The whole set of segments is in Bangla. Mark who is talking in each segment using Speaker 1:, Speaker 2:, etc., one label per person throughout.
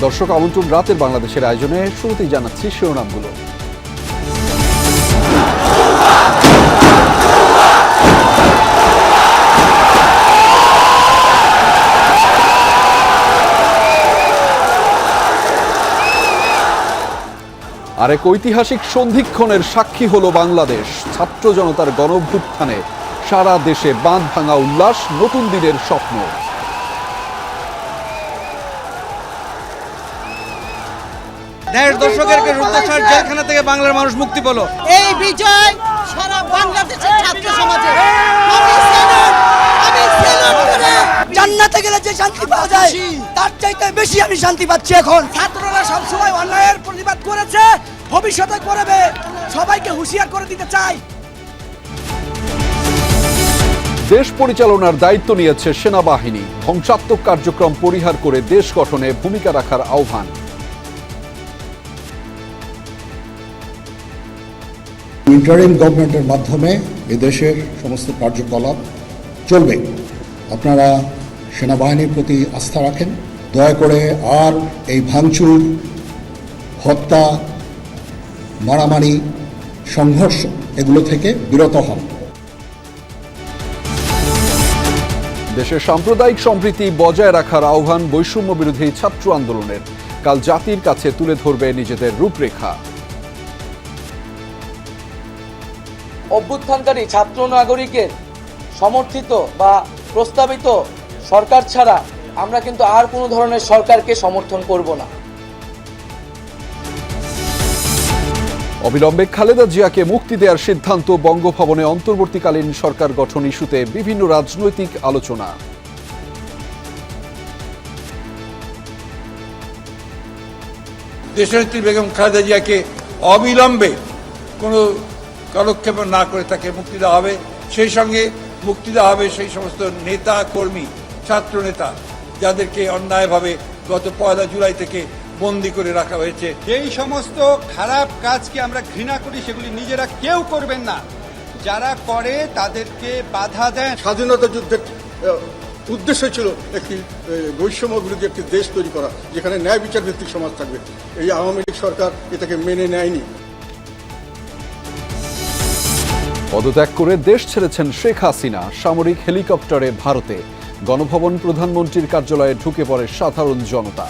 Speaker 1: দর্শক, আমন্ত্রণ রাতের বাংলাদেশের আয়োজনে। শুরুতেই জানাচ্ছি শিরোনামগুলো। আরেক ঐতিহাসিক সন্ধিক্ষণের সাক্ষী হলো বাংলাদেশ। ছাত্র জনতার গণঅভ্যুত্থানে সারা দেশে বাঁধ ভাঙা উল্লাস, নতুন দিনের স্বপ্ন।
Speaker 2: দেড় দশকের রুদ্ধশ্বাস জেলখানা থেকে বাংলার মানুষ মুক্তি পেল।
Speaker 3: এই বিজয় সারা বাংলাদেশের ছাত্র সমাজে
Speaker 4: জান্নাতে গেলে যে শান্তি পাওয়া যায় তার চাইতে বেশি আমি শান্তি পাচ্ছি এখন।
Speaker 3: ছাত্ররা সবসময় অন্যায়ের প্রতিবাদ করেছে, ভবিষ্যতে করবে। সবাইকে হুঁশিয়ার করে দিতে চাই।
Speaker 1: দেশ পরিচালনার দায়িত্ব নিয়েছে সেনাবাহিনী। ধ্বংসাত্মক কার্যক্রম পরিহার করে দেশ গঠনে ভূমিকা রাখার আহ্বান।
Speaker 5: ইন্টারিম গভর্নমেন্টের মাধ্যমে এদেশের সমস্ত কার্যকলাপ চলবে। আপনারা সেনাবাহিনীর প্রতি আস্থা রাখেন। দয়া করে আর এই ভাঙচুর, হত্যা, মারামারি, সংঘর্ষ এগুলো থেকে বিরত হন।
Speaker 1: দেশের সাম্প্রদায়িক সম্প্রীতি বজায় রাখার আহ্বান বৈষম্য বিরোধী ছাত্র আন্দোলনের। কাল জাতির কাছে তুলে ধরবে নিজেদের রূপরেখা।
Speaker 6: অভ্যুত্থানকারী ছাত্র নাগরিকের সমর্থিত বা প্রস্তাবিত সরকার ছাড়া আমরা কিন্তু আর কোনো ধরনের সরকারকে সমর্থন করব না।
Speaker 1: অবিলম্বে খালেদা জিয়াকে মুক্তি দেওয়ার সিদ্ধান্ত। বঙ্গভবনে অন্তর্বর্তীকালীন সরকার গঠন ইস্যুতে বিভিন্ন রাজনৈতিক আলোচনা।
Speaker 2: দেশনেত্রী বেগম খালেদা জিয়াকে অবিলম্বে কোনো কালক্ষেপ না করে তাকে মুক্তি দেওয়া হবে। সেই সঙ্গে মুক্তি দেওয়া হবে সেই সমস্ত নেতা কর্মী, ছাত্র নেতা যাদেরকে অন্যায়ভাবে গত 1 জুলাই থেকে বন্দী করে রাখা হয়েছে।
Speaker 7: যেই সমস্ত খারাপ কাজকে আমরা ঘৃণা করি সেগুলি নিজেরা কেউ করবেন না। যারা করে তাদেরকে বাধা দেন।
Speaker 5: স্বাধীনতা যুদ্ধের উদ্দেশ্য ছিল একটি বৈষম্য বিরোধী একটি দেশ তৈরি করা, যেখানে ন্যায় বিচার ভিত্তিক সমাজ থাকবে। এই আওয়ামী লীগ সরকার এটাকে মেনে নেয়নি।
Speaker 1: পদত্যাগ করে দেশ ছেড়েছেন শেখ হাসিনা। সামরিক হেলিকপ্টারে ভারতে। গণভবন প্রধানমন্ত্রীর কার্যালয়ে ঢুকে পড়ে সাধারণ জনতা।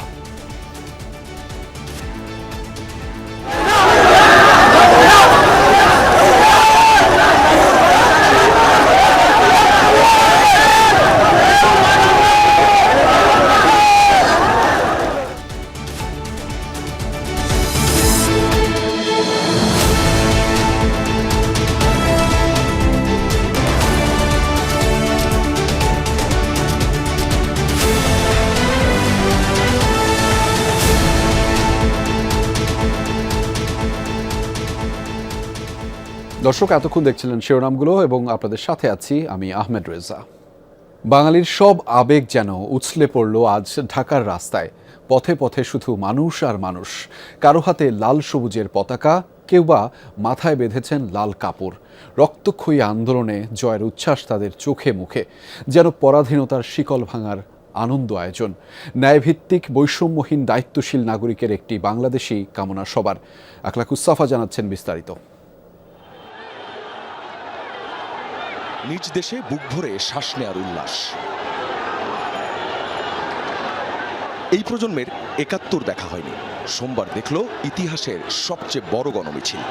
Speaker 1: দর্শক, এতক্ষণ দেখছিলেন শিরোনামগুলো এবং আপনাদের সাথে আছি আমি আহমেদ রেজা। বাঙালির সব আবেগ যেন উছলে পড়ল আজ ঢাকার রাস্তায়। পথে পথে শুধু মানুষ আর মানুষ। কারো হাতে লাল সবুজের পতাকা, কেউ বা মাথায় বেঁধেছেন লাল কাপড়। রক্তক্ষয়ী আন্দোলনে জয়ের উচ্ছ্বাস তাদের চোখে মুখে। যেন পরাধীনতার শিকল ভাঙার আনন্দ আয়োজন। ন্যায়ভিত্তিক বৈষম্যহীন দায়িত্বশীল নাগরিকের একটি বাংলাদেশী কামনা সবার। আকলাকুসাফা জানাচ্ছেন বিস্তারিত।
Speaker 8: নিজ দেশে বুক ভরে শ্বাস নেয়ার উল্লাস। এই প্রজন্মের ৭১ দেখা হয়নি। সোমবার দেখল ইতিহাসের সবচেয়ে বড় গণমিছিল।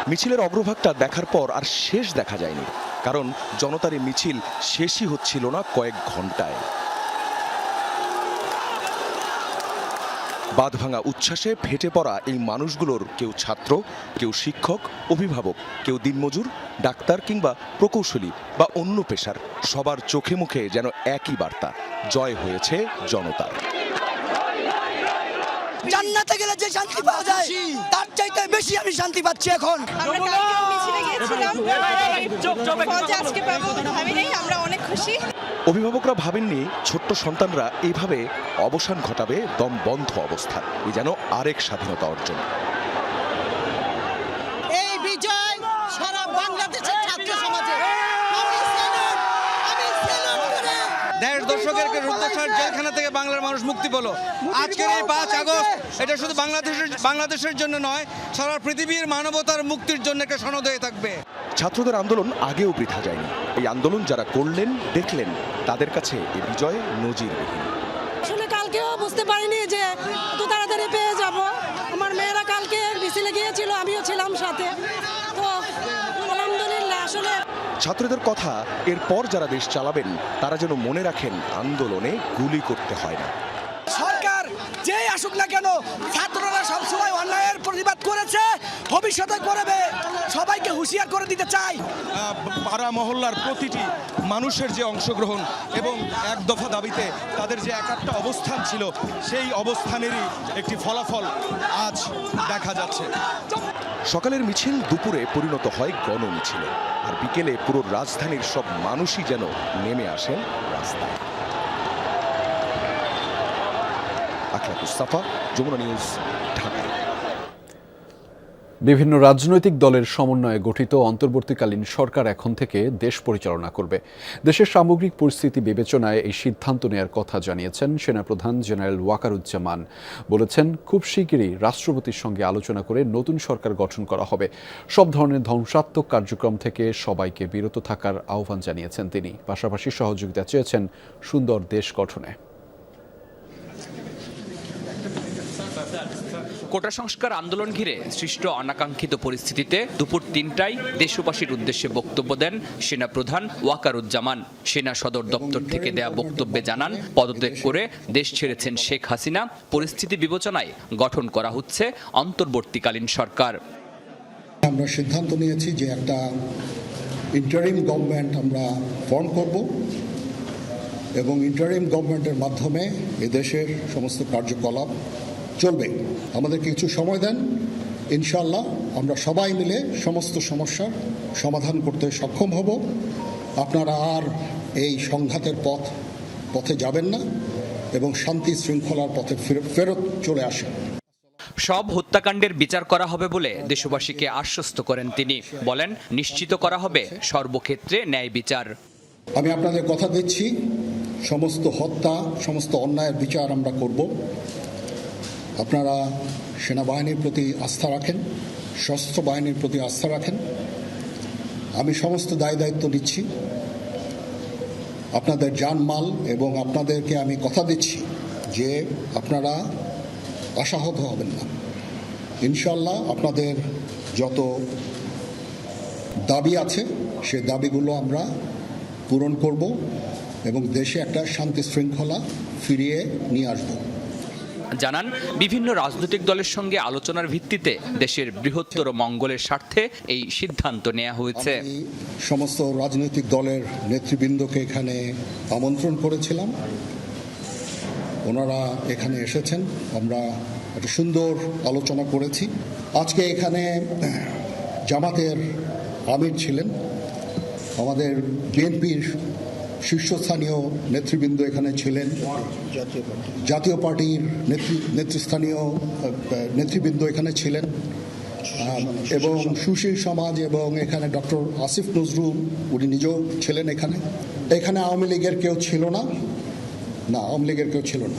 Speaker 8: মিছিলের অগ্রভাগটা দেখার পর আর শেষ দেখা যায়নি, কারণ জনতার এই মিছিল শেষই হচ্ছিল না কয়েক ঘন্টায়। বাঁধভাঙা উচ্ছ্বাসে ফেটে পড়া এই মানুষগুলোর কেউ ছাত্র, কেউ শিক্ষক, অভিভাবক, কেউ দিনমজুর, ডাক্তার কিংবা প্রকৌশলী বা অন্য পেশার। সবার চোখে মুখে যেন একই বার্তা, জয় হয়েছে জনতার।
Speaker 4: জান্নাতে গেলে যে শান্তি পাওয়া যায় তার চাইতে বেশি আমি শান্তি পাচ্ছি এখন।
Speaker 9: আমরা অনেক খুশি।
Speaker 8: অভিভাবকরা ভাবেননি ছোট্ট সন্তানরা এইভাবে অবসান ঘটাবে দম বন্ধ অবস্থা। এই যেন আরেক স্বাধীনতা অর্জন।
Speaker 3: এই বিজয় সারা বাংলাদেশের ছাত্র সমাজে
Speaker 2: দেড় দশকের রুদ্ধ
Speaker 9: দুর্দশার জেলখানা থেকে বাংলার মানুষ মুক্তি পেল। আজকের এই 5 আগস্ট এটা শুধু বাংলাদেশের জন্য নয়, সারা পৃথিবীর মানবতার মুক্তির জন্য একটা সনদ হয়ে থাকবে।
Speaker 8: ছাত্রদের আন্দোলন আগেও বৃথা যায়নি। এই আন্দোলন যারা করলেন, দেখলেন, তাদের কাছে এই বিজয় নজিরবিহীন।
Speaker 10: আসলে কালকেও বুঝতে পারিনি যে এত তাড়াতাড়ি পেয়ে যাব। আমার মেয়েরা কালকে মিছিলে গিয়েছিল, আমিও ছিলাম সাথে। তো আলহামদুলিল্লাহ। আসলে
Speaker 8: ছাত্রদের কথা, এরপর যারা দেশ চালাবেন তারা যেন মনে রাখেন আন্দোলনে গুলি করতে হয় না।
Speaker 3: সরকার যেই আসুক না কেন, ছাত্ররা সবসময় অন্যায়ের প্রতিবাদ করেছে, ভবিষ্যতে করবে। সবাইকে হুঁশিয়ার করে দিতে চাই।
Speaker 9: পাড়া মহল্লার প্রতিটি মানুষের যে অংশগ্রহণ এবং এক দফা দাবিতে তাদের যে একটা অবস্থান ছিল, সেই অবস্থানেরই একটি ফলাফল আজ দেখা যাচ্ছে।
Speaker 8: সকালের মিছিল দুপুরে পরিণত হয় গণমিছিলে, আর বিকেলে পুরো রাজধানীর সব মানুষই যেন নেমে আসেন রাস্তায়। আখলাকুস সাফা, যমুনা নিউজ, ঢাকা।
Speaker 1: বিভিন্ন রাজনৈতিক দলের সমন্বয়ে গঠিত অন্তর্বর্তীকালীন সরকার এখন থেকে দেশ পরিচালনা করবে। দেশের সামগ্রিক পরিস্থিতি বিবেচনায় এই সিদ্ধান্ত নেওয়ার কথা জানিয়েছেন সেনাপ্রধান জেনারেল ওয়াকারুজ্জামান। বলেছেন, খুব শিগগিরই রাষ্ট্রপতির সঙ্গে আলোচনা করে নতুন সরকার গঠন করা হবে। সব ধরনের ধ্বংসাত্মক কার্যক্রম থেকে সবাইকে বিরত থাকার আহ্বান জানিয়েছেন তিনি। পাশাপাশি সহযোগিতা চেয়েছেন সুন্দর দেশ গঠনে।
Speaker 11: কোটা সংস্কার আন্দোলন ঘিরে সৃষ্ট অনাকাঙ্ক্ষিত পরিস্থিতিতে দুপুর 3টায় দেশবাসীর উদ্দেশ্যে বক্তব্য দেন সেনাপ্রধান ওয়াকারুজ্জামান। সেনা সদর দপ্তর থেকে দেয়া বক্তব্যে জানান, পদত্যাগ করে দেশ ছেড়েছেন শেখ হাসিনা। পরিস্থিতি বিবেচনায় গঠন করা হচ্ছে অন্তর্বর্তীকালীন সরকার।
Speaker 12: আমরা সিদ্ধান্ত নিয়েছি যে একটা ইন্টারিম গভর্নমেন্ট আমরা ফর্ম করব এবং ইন্টারিম গভর্নমেন্টের মাধ্যমে এদেশের সমস্ত কার্যকলাপ চলবে। আমাদের কিছু সময় দেন, ইনশাআল্লাহ আমরা সবাই মিলে সমস্ত সমস্যার সমাধান করতে সক্ষম হব। আপনারা আর এই সংঘাতের পথে যাবেন না এবং শান্তি শৃঙ্খলার পথে ফেরত চলে আসেন।
Speaker 11: সব হত্যাকাণ্ডের বিচার করা হবে বলে দেশবাসীকে আশ্বস্ত করেন তিনি। বলেন, নিশ্চিত করা হবে সর্বক্ষেত্রে ন্যায় বিচার।
Speaker 12: আমি আপনাদের কথা দিচ্ছি, সমস্ত হত্যা, সমস্ত অন্যায়ের বিচার আমরা করব। আপনারা সেনাবাহিনীর প্রতি আস্থা রাখেন, সশস্ত্র বাহিনীর প্রতি আস্থা রাখেন। আমি সমস্ত দায়িত্ব নিচ্ছি, আপনাদের জানমাল, এবং আপনাদেরকে আমি কথা দিচ্ছি যে আপনারা আশাহত হবেন না। ইনশাল্লাহ আপনাদের যত দাবি আছে সে দাবিগুলো আমরা পূরণ করব এবং দেশে একটা শান্তি শৃঙ্খলা ফিরিয়ে নিয়ে আসব।
Speaker 11: জানান, বিভিন্ন রাজনৈতিক দলের সঙ্গে আলোচনার ভিত্তিতে দেশের বৃহত্তর মঙ্গলের স্বার্থে এই সিদ্ধান্ত নেওয়া হয়েছে।
Speaker 12: সমস্ত রাজনৈতিক দলের নেতৃবৃন্দকে এখানে আমন্ত্রণ করেছিলাম, ওনারা এখানে এসেছেন, আমরা একটা সুন্দর আলোচনা করেছি। আজকে এখানে জামাতের আমির ছিলেন, আমাদের বিএনপির শীর্ষস্থানীয় নেতৃবৃন্দ এখানে ছিলেন, জাতীয় পার্টির নেতৃস্থানীয় নেতৃবৃন্দ এখানে ছিলেন, এবং সুশীল সমাজ, এবং এখানে ডক্টর আসিফ নজরুল উনি নিজেও ছিলেন এখানে। এখানে আওয়ামী লীগের কেউ ছিল না, আওয়ামী লীগের কেউ ছিল না।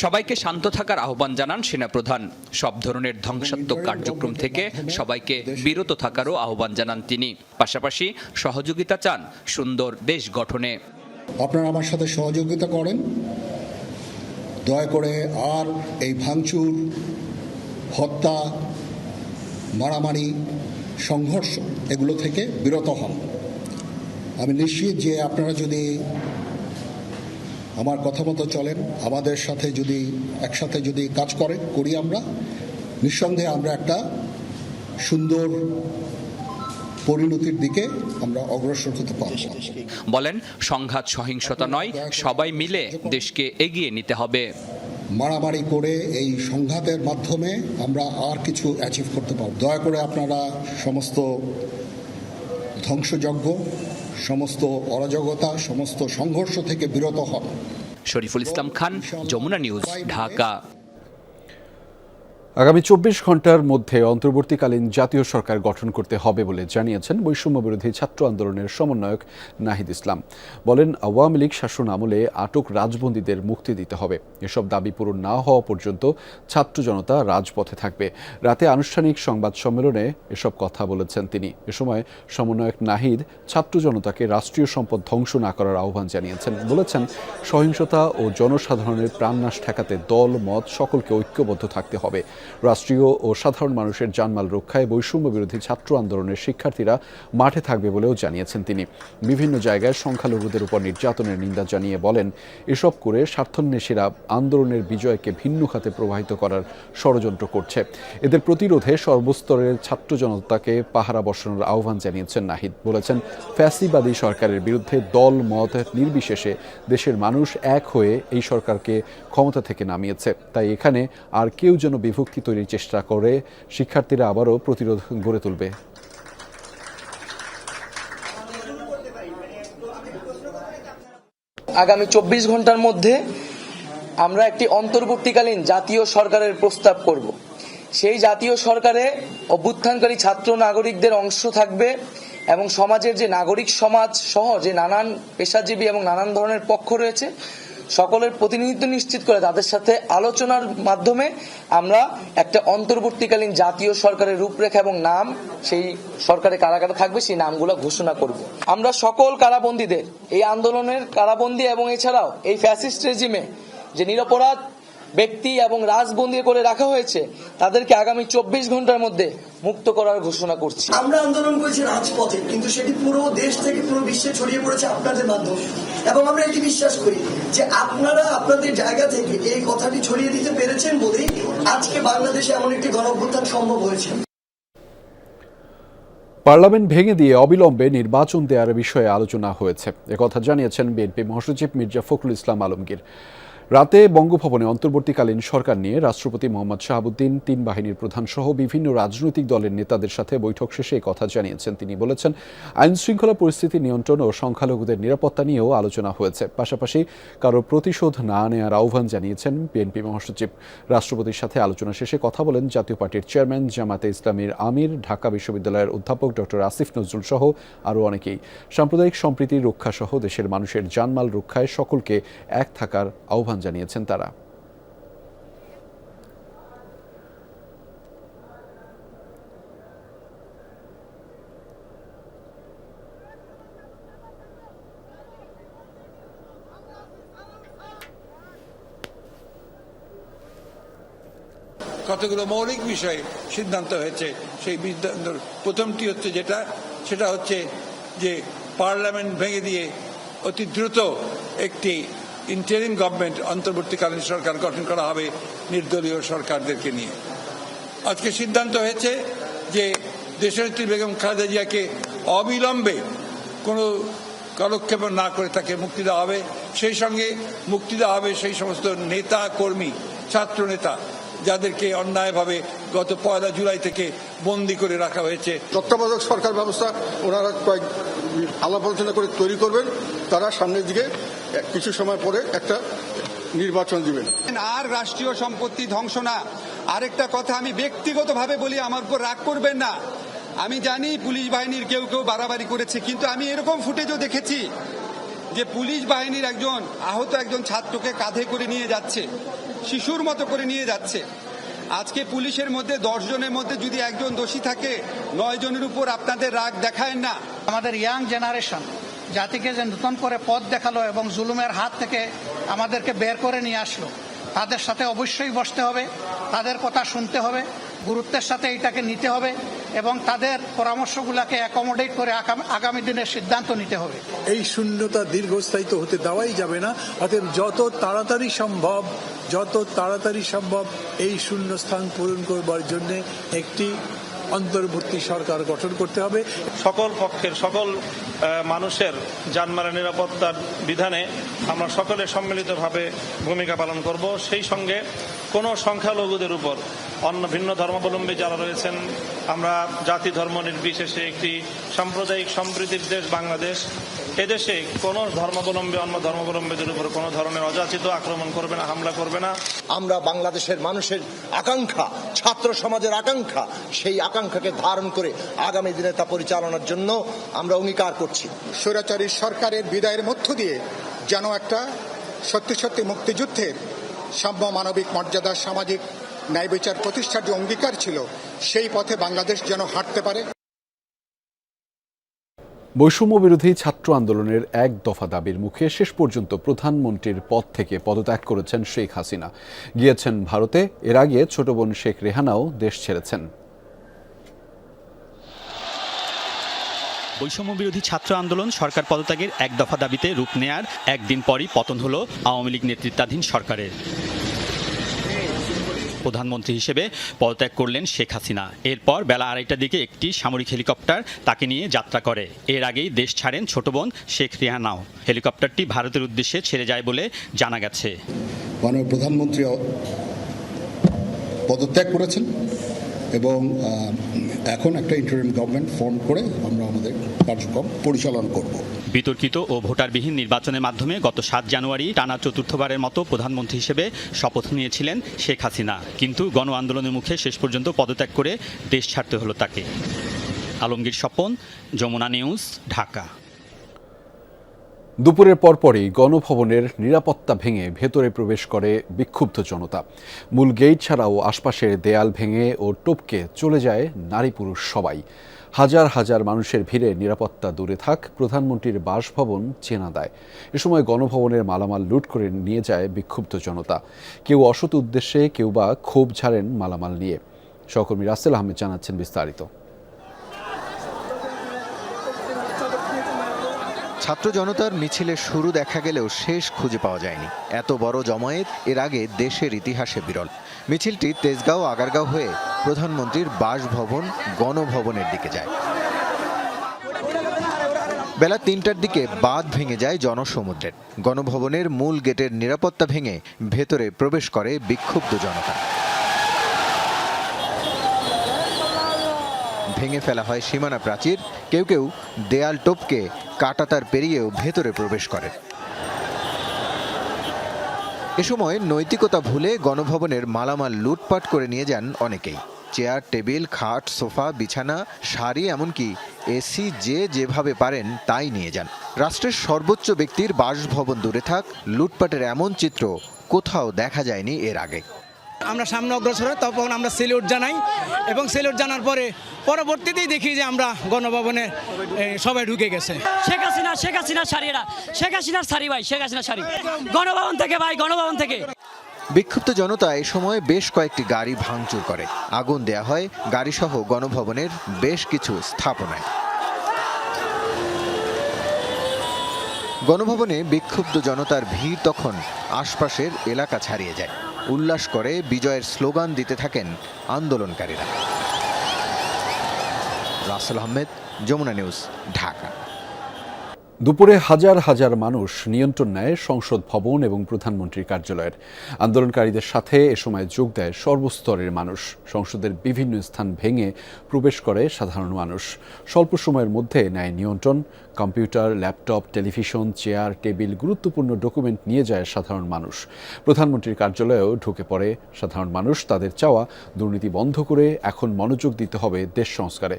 Speaker 11: সবাইকে শান্ত থাকার আহ্বান জানান সেনাপ্রধান। সব ধরনের ধ্বংসাত্মক কার্যক্রম থেকে সবাইকে বিরত থাকারও আহ্বান জানান তিনি। পাশাপাশি সহযোগিতা চান সুন্দর দেশ গঠনে।
Speaker 12: আপনারা আমার সাথে সহযোগিতা করেন, দয়া করে আর এই ভাঙচুর, হত্যা, মারামারি, সংঘর্ষ এগুলো থেকে বিরত হন। আমি নিশ্চিত যে আপনারা যদি আমার কথা মতো চলেন, আমাদের সাথে যদি একসাথে যদি কাজ করি, আমরা নিঃসন্দেহে আমরা একটা সুন্দর পরিণতির দিকে আমরা অগ্রসর হতে পারব।
Speaker 11: বলেন, সংঘাত সহিংসতা নয়, সবাই মিলে দেশকে এগিয়ে নিতে হবে।
Speaker 12: মারামারি করে এই সংঘাতের মাধ্যমে আমরা আর কিছু অ্যাচিভ করতে পারব। দয়া করে আপনারা সমস্ত ধ্বংসযজ্ঞ, সমস্ত অরাজকতা, সমস্ত সংঘর্ষ থেকে বিরত হন।
Speaker 11: শরীফুল ইসলাম খান, যমুনা নিউজ, ঢাকা।
Speaker 1: আগামী ২৪ ঘন্টার মধ্যে অন্তর্বর্তীকালীন জাতীয় সরকার গঠন করতে হবে বলে জানিয়েছেন বৈষম্য বিরোধী ছাত্র আন্দোলনের সমন্বয়ক নাহিদ ইসলাম। বলেন, আওয়ামী লীগ শাসন আমলে আটক রাজবন্দীদের মুক্তি দিতে হবে। এসব দাবি পূরণ না হওয়া পর্যন্ত ছাত্র জনতা রাজপথে থাকবে। রাতে আনুষ্ঠানিক সংবাদ সম্মেলনে এসব কথা বলেছেন তিনি। এ সময় সমন্বয়ক নাহিদ ছাত্র জনতাকে রাষ্ট্রীয় সম্পদ ধ্বংস না করার আহ্বান জানিয়েছেন। বলেছেন, সহিংসতা ও জনসাধারণের প্রাণনাশ ঠেকাতে দল মত সকলকে ঐক্যবদ্ধ থাকতে হবে। রাষ্ট্রীয় ও সাধারণ মানুষের জানমাল রক্ষায় বৈষম্য বিরোধী ছাত্র আন্দোলনের শিক্ষার্থীরা মাঠে থাকবে বলেও জানিয়েছেন তিনি। বিভিন্ন জায়গায় সংখ্যালঘুদের উপর নির্যাতনের নিন্দা জানিয়ে বলেন, এসব করে স্বার্থান্বেষীরা আন্দোলনের বিজয়কে ভিন্ন খাতে প্রবাহিত করার ষড়যন্ত্র করছে। এদের প্রতিরোধে সর্বস্তরের ছাত্র জনতাকে পাহারা বসানোর আহ্বান জানিয়েছেন নাহিদ। বলেছেন, ফ্যাসিবাদী সরকারের বিরুদ্ধে দল মত নির্বিশেষে দেশের মানুষ এক হয়ে এই সরকারকে ক্ষমতা থেকে নামিয়েছে। তাই এখানে আর কেউ যেন বিভক্তি তৈরির চেষ্টা করে শিক্ষার্থীরা আবারও প্রতিরোধ গড়ে তুলবে।
Speaker 6: আগামী ২৪ ঘন্টার মধ্যে আমরা একটি অন্তর্বর্তীকালীন জাতীয় সরকারের প্রস্তাব করব। সেই জাতীয় সরকারে অভ্যুত্থানকারী ছাত্র নাগরিকদের অংশ থাকবে এবং সমাজের যে নাগরিক সমাজ সহ যে নানান পেশাজীবী এবং নানান ধরনের পক্ষ রয়েছে সকলের প্রতিনিধিত্ব নিশ্চিত করে তাদের সাথে আলোচনার মাধ্যমে আমরা একটা অন্তর্বর্তীকালীন জাতীয় সরকারের রূপরেখা এবং নাম, সেই সরকারে কারা কারা থাকবে সেই নামগুলো ঘোষণা করব। আমরা সকল কারাবন্দীদের, এই আন্দোলনের কারাবন্দী এবং এছাড়াও এই ফ্যাসিস্ট রেজিমে যে নিরপরাধ ব্যক্তি এবং রাজবন্দী করে রাখা হয়েছে তাদেরকে আগামী ২৪ ঘন্টার মধ্যে মুক্ত করার ঘোষণা করছি।
Speaker 4: আমরা আন্দোলন করেছি রাজপথে, কিন্তু সেটি পুরো দেশ থেকে পুরো বিশ্বে ছড়িয়ে পড়েছে আপনাদের মাধ্যমে, এবং আমরা এটি বিশ্বাস করি যে আপনারা আপনাদের জায়গা থেকে এই কথাটি ছড়িয়ে দিতে পেরেছেন বলেই আজকে বাংলাদেশে এমন একটি গণঅভ্যুত্থান সম্ভব হয়েছে।
Speaker 1: পার্লামেন্ট ভেঙে দিয়ে অবিলম্বে নির্বাচন দেওয়ার বিষয়ে আলোচনা হয়েছে, একথা জানিয়েছেন বিএনপি মহাসচিব মির্জা ফখরুল ইসলাম আলমগীর। রাতে বঙ্গভবনে অন্তর্বর্তীকালীন সরকার নিয়ে রাষ্ট্রপতি মোহাম্মদ শাহাবুদ্দিন, ৩ বাহিনীর প্রধান সহ বিভিন্ন রাজনৈতিক দলের নেতাদের সাথে বৈঠক শেষে এই কথা জানিয়েছেন তিনি। বলেছেন, আইন শৃঙ্খলা পরিস্থিতি নিয়ন্ত্রণ ও সংখ্যালঘুদের নিরাপত্তা নিয়েও আলোচনা হয়েছে। পাশাপাশি কারো প্রতিশোধ না নেওয়ার আহ্বান জানিয়েছেন বিএনপি মহাসচিব। রাষ্ট্রপতির সাথে আলোচনা শেষে কথা বলেন জাতীয় পার্টির চেয়ারম্যান, জামাতে ইসলামীর আমির, ঢাকা বিশ্ববিদ্যালয়ের অধ্যাপক ডক্টর আসিফ নজরুল সহ আরও অনেকেই। সাম্প্রদায়িক সম্প্রীতি রক্ষা সহ দেশের মানুষের জানমাল রক্ষায় সকলকে এক থাকার আহ্বান জানিয়েছেন তারা।
Speaker 2: কতগুলো মৌলিক বিষয়ে সিদ্ধান্ত হয়েছে। সেই প্রথমটি হচ্ছে সেটা হচ্ছে যে পার্লামেন্ট ভেঙে দিয়ে অতি দ্রুত একটি ইন্টারিম গভর্নমেন্ট, অন্তর্বর্তীকালীন সরকার গঠন করা হবে নির্দলীয় সরকারদেরকে নিয়ে। আজকে সিদ্ধান্ত হয়েছে যে দেশনেত্রী বেগম খালেদা জিয়াকে অবিলম্বে কোনো কালক্ষেপ না করে তাকে মুক্তি দেওয়া হবে। সেই সঙ্গে মুক্তি দেওয়া হবে সেই সমস্ত নেতা কর্মী, ছাত্র নেতা যাদেরকে অন্যায়ভাবে গত ১ জুলাই থেকে বন্দী করে রাখা হয়েছে।
Speaker 5: তত্ত্বাবধায়ক সরকার ব্যবস্থা ওনারা কয়েক আলাপ আলোচনা করে তৈরি করবেন। তারা সামনের দিকে কিছু সময় পরে একটা নির্বাচন দিবেন।
Speaker 7: আর রাষ্ট্রীয় সম্পত্তি ধ্বংস না। আরেকটা কথা আমি ব্যক্তিগতভাবে বলি, আমার উপর রাগ করবেন না। আমি জানি পুলিশ বাহিনীর কেউ কেউ বাড়াবাড়ি করেছে, কিন্তু আমি এরকম ফুটেজও দেখেছি যে পুলিশ বাহিনীর আহত একজন ছাত্রকে কাঁধে করে নিয়ে যাচ্ছে, শিশুর মতো করে নিয়ে যাচ্ছে। আজকে পুলিশের মধ্যে 10 জনের মধ্যে যদি একজন দোষী থাকে, 9 জনের উপর আপনাদের রাগ দেখায় না।
Speaker 13: আমাদের ইয়াং জেনারেশন জাতিকে যে নতুন করে পথ দেখালো এবং জুলুমের হাত থেকে আমাদেরকে বের করে নিয়ে আসলো, তাদের সাথে অবশ্যই বসতে হবে, তাদের কথা শুনতে হবে, গুরুত্বের সাথে এটাকে নিতে হবে এবং তাদের পরামর্শগুলোকে অ্যাকোমোডেট করে আগামী দিনের সিদ্ধান্ত নিতে হবে।
Speaker 14: এই শূন্যতা দীর্ঘস্থায়িত হতে দেওয়াই যাবে না। অতএব যত তাড়াতাড়ি সম্ভব এই শূন্যস্থান পূরণ করবার জন্য একটি অন্তর্বর্তী সরকার গঠন করতে হবে।
Speaker 15: সকল পক্ষের সকল মানুষের জানমালের নিরাপত্তার বিধানে আমরা সকলে সম্মিলিতভাবে ভূমিকা পালন করব। সেই সঙ্গে কোনো সংখ্যালঘুদের উপর অন্য ভিন্ন ধর্মাবলম্বী যারা রয়েছেন, আমরা জাতি ধর্ম নির্বিশেষে একটি সাম্প্রদায়িক সম্প্রীতির দেশ বাংলাদেশ। এদেশে কোনো ধর্মাবলম্বী অন্য ধর্মাবলম্বীদের উপর কোনো ধরনের অযাচিত আক্রমণ করবে না, হামলা করবে না।
Speaker 12: আমরা বাংলাদেশের মানুষের আকাঙ্ক্ষা, ছাত্র সমাজের আকাঙ্ক্ষা, সেই আকাঙ্ক্ষাকে ধারণ করে আগামী দিনে তা পরিচালনার জন্য আমরা অঙ্গীকার করছি।
Speaker 5: স্বৈরাচারী সরকারের বিদায়ের মধ্য দিয়ে যেন একটা সত্যি সত্যি মুক্তিযুদ্ধের সাম্য, মানবিক মর্যাদা, সামাজিক ন্যায় বিচার প্রতিষ্ঠার যে অঙ্গীকার ছিল, সেই পথে বাংলাদেশ যেন হাঁটতে পারে।
Speaker 1: বৈষম্য বিরোধী ছাত্র আন্দোলনের এক দফা দাবির মুখে শেষ পর্যন্ত প্রধানমন্ত্রীর পদ থেকে পদত্যাগ করেছেন শেখ হাসিনা। গিয়েছেন ভারতে। এর আগে ছোট বোন শেখ রেহানাও দেশ ছেড়েছেন।
Speaker 16: বৈষম্য বিরোধী ছাত্র আন্দোলন সরকার পদত্যাগের এক দফা দাবিতে রূপ নেয়ার একদিন পরই পতন হলো আওয়ামী লীগ নেতৃত্বাধীন সরকারের। প্রধানমন্ত্রী হিসেবে পদত্যাগ করলেন শেখ হাসিনা। এরপর বেলা 2:30টার দিকে একটি সামরিক হেলিকপ্টার তাকে নিয়ে যাত্রা করে। এর আগেই দেশ ছাড়েন ছোট বোন শেখ রেহানাও। হেলিকপ্টারটি ভারতের উদ্দেশ্যে ছেড়ে যায় বলে জানা গেছে।
Speaker 12: মাননীয় প্রধানমন্ত্রী পদত্যাগ করেছেন এবং এখন একটা ইন্টারিম গভর্নমেন্ট ফর্ম করে আমরা আমাদের কার্যক্রম পরিচালনা করব।
Speaker 16: বিতর্কিত ও ভোটারবিহীন নির্বাচনের মাধ্যমে গত 7 জানুয়ারি টানা চতুর্থবারের মতো প্রধানমন্ত্রী হিসেবে শপথ নিয়েছিলেন শেখ হাসিনা। কিন্তু গণ আন্দোলনের মুখে শেষ পর্যন্ত পদত্যাগ করে দেশ ছাড়তে হলো তাকে। আলমগীর স্বপন, যমুনা নিউজ, ঢাকা।
Speaker 1: দুপুরের পরপরই গণভবনের নিরাপত্তা ভেঙে ভেতরে প্রবেশ করে বিক্ষুব্ধ জনতা। মূল গেট ছাড়াও আশপাশের দেয়াল ভেঙে ও টপকে চলে যায় নারী পুরুষ সবাই। হাজার হাজার মানুষের ভিড়ে নিরাপত্তা দূরে থাক, প্রধানমন্ত্রীর বাসভবন চেনা দেয়। এ সময় গণভবনের মালামাল লুট করে নিয়ে যায় বিক্ষুব্ধ জনতা। কেউ অসৎ উদ্দেশ্যে, কেউ বা ক্ষোভ ঝাড়েন মালামাল নিয়ে। সহকর্মী রাসেল আহমেদ জানাচ্ছেন বিস্তারিত।
Speaker 17: ছাত্র জনতার মিছিলের শুরু দেখা গেলেও শেষ খুঁজে পাওয়া যায়নি। এত বড় জমায়েত এর আগে দেশের ইতিহাসে বিরল। মিছিলটি তেজগাঁও আগারগাঁও হয়ে প্রধানমন্ত্রীর বাসভবন গণভবনের দিকে যায়। বেলা 3টার দিকে বাঁধ ভেঙে যায় জনসমুদ্রের। গণভবনের মূল গেটের নিরাপত্তা ভেঙে ভেতরে প্রবেশ করে বিক্ষুব্ধ জনতা। ভেঙে ফেলা হয় সীমানা প্রাচীর, কেউ কেউ দেয়াল টপকে কাঁটাতার পেরিয়েও ভেতরে প্রবেশ করে। এ সময় নৈতিকতা ভুলে গণভবনের মালামাল লুটপাট করে নিয়ে যান অনেকেই। চেয়ার, টেবিল, খাট, সোফা, বিছানা, শাড়ি, এমনকি এসি যে যেভাবে পারেন তাই নিয়ে যান। রাষ্ট্রের সর্বোচ্চ ব্যক্তির বাসভবন দূরে থাক, লুটপাটের এমন চিত্র কোথাও দেখা যায়নি এর আগে।
Speaker 3: আমরা সামনে অগ্রসর হই, তখন আমরা সেলিউট জানাই এবং সেলিউট জানার পরে পরবর্তীতেই দেখি যে আমরা গণভবনে সবাই ঢুকে গেছে।
Speaker 18: শেখ হাসিনার শাড়িরা, শেখ হাসিনার শাড়ি ভাই, শেখ হাসিনার শাড়ি গণভবন থেকে ভাই, গণভবন থেকে।
Speaker 17: বিক্ষুব্ধ জনতা এ সময় বেশ কয়েকটি গাড়ি ভাঙচুর করে। আগুন দেয়া হয় গাড়িসহ গণভবনের বেশ কিছু স্থাপনায়। গণভবনে বিক্ষুব্ধ জনতার ভিড় তখন আশপাশের এলাকা ছাড়িয়ে যায়। উল্লাস করে বিজয়ের স্লোগান দিতে থাকেন আন্দোলনকারীরা। রাসেল আহমেদ, যমুনা নিউজ, ঢাকা।
Speaker 1: দুপুরে হাজার হাজার মানুষ নিয়ন্ত্রণ নেয় সংসদ ভবন এবং প্রধানমন্ত্রীর কার্যালয়ের। আন্দোলনকারীদের সাথে এ সময় যোগ দেয় সর্বস্তরের মানুষ। সংসদের বিভিন্ন স্থান ভেঙে প্রবেশ করে সাধারণ মানুষ। স্বল্প সময়ের মধ্যে নেয় নিয়ন্ত্রণ। Computer, laptop, television, chair, table, গুরুত্বপূর্ণ ডকুমেন্ট নিয়ে যায় সাধারণ মানুষ। প্রধানমন্ত্রীর কার্যালয়েও ঢুকে পড়ে সাধারণ মানুষ। তাদের চাওয়া, দুর্নীতি বন্ধ করে এখন মনোযোগ দিতে হবে দেশ সংস্কারে।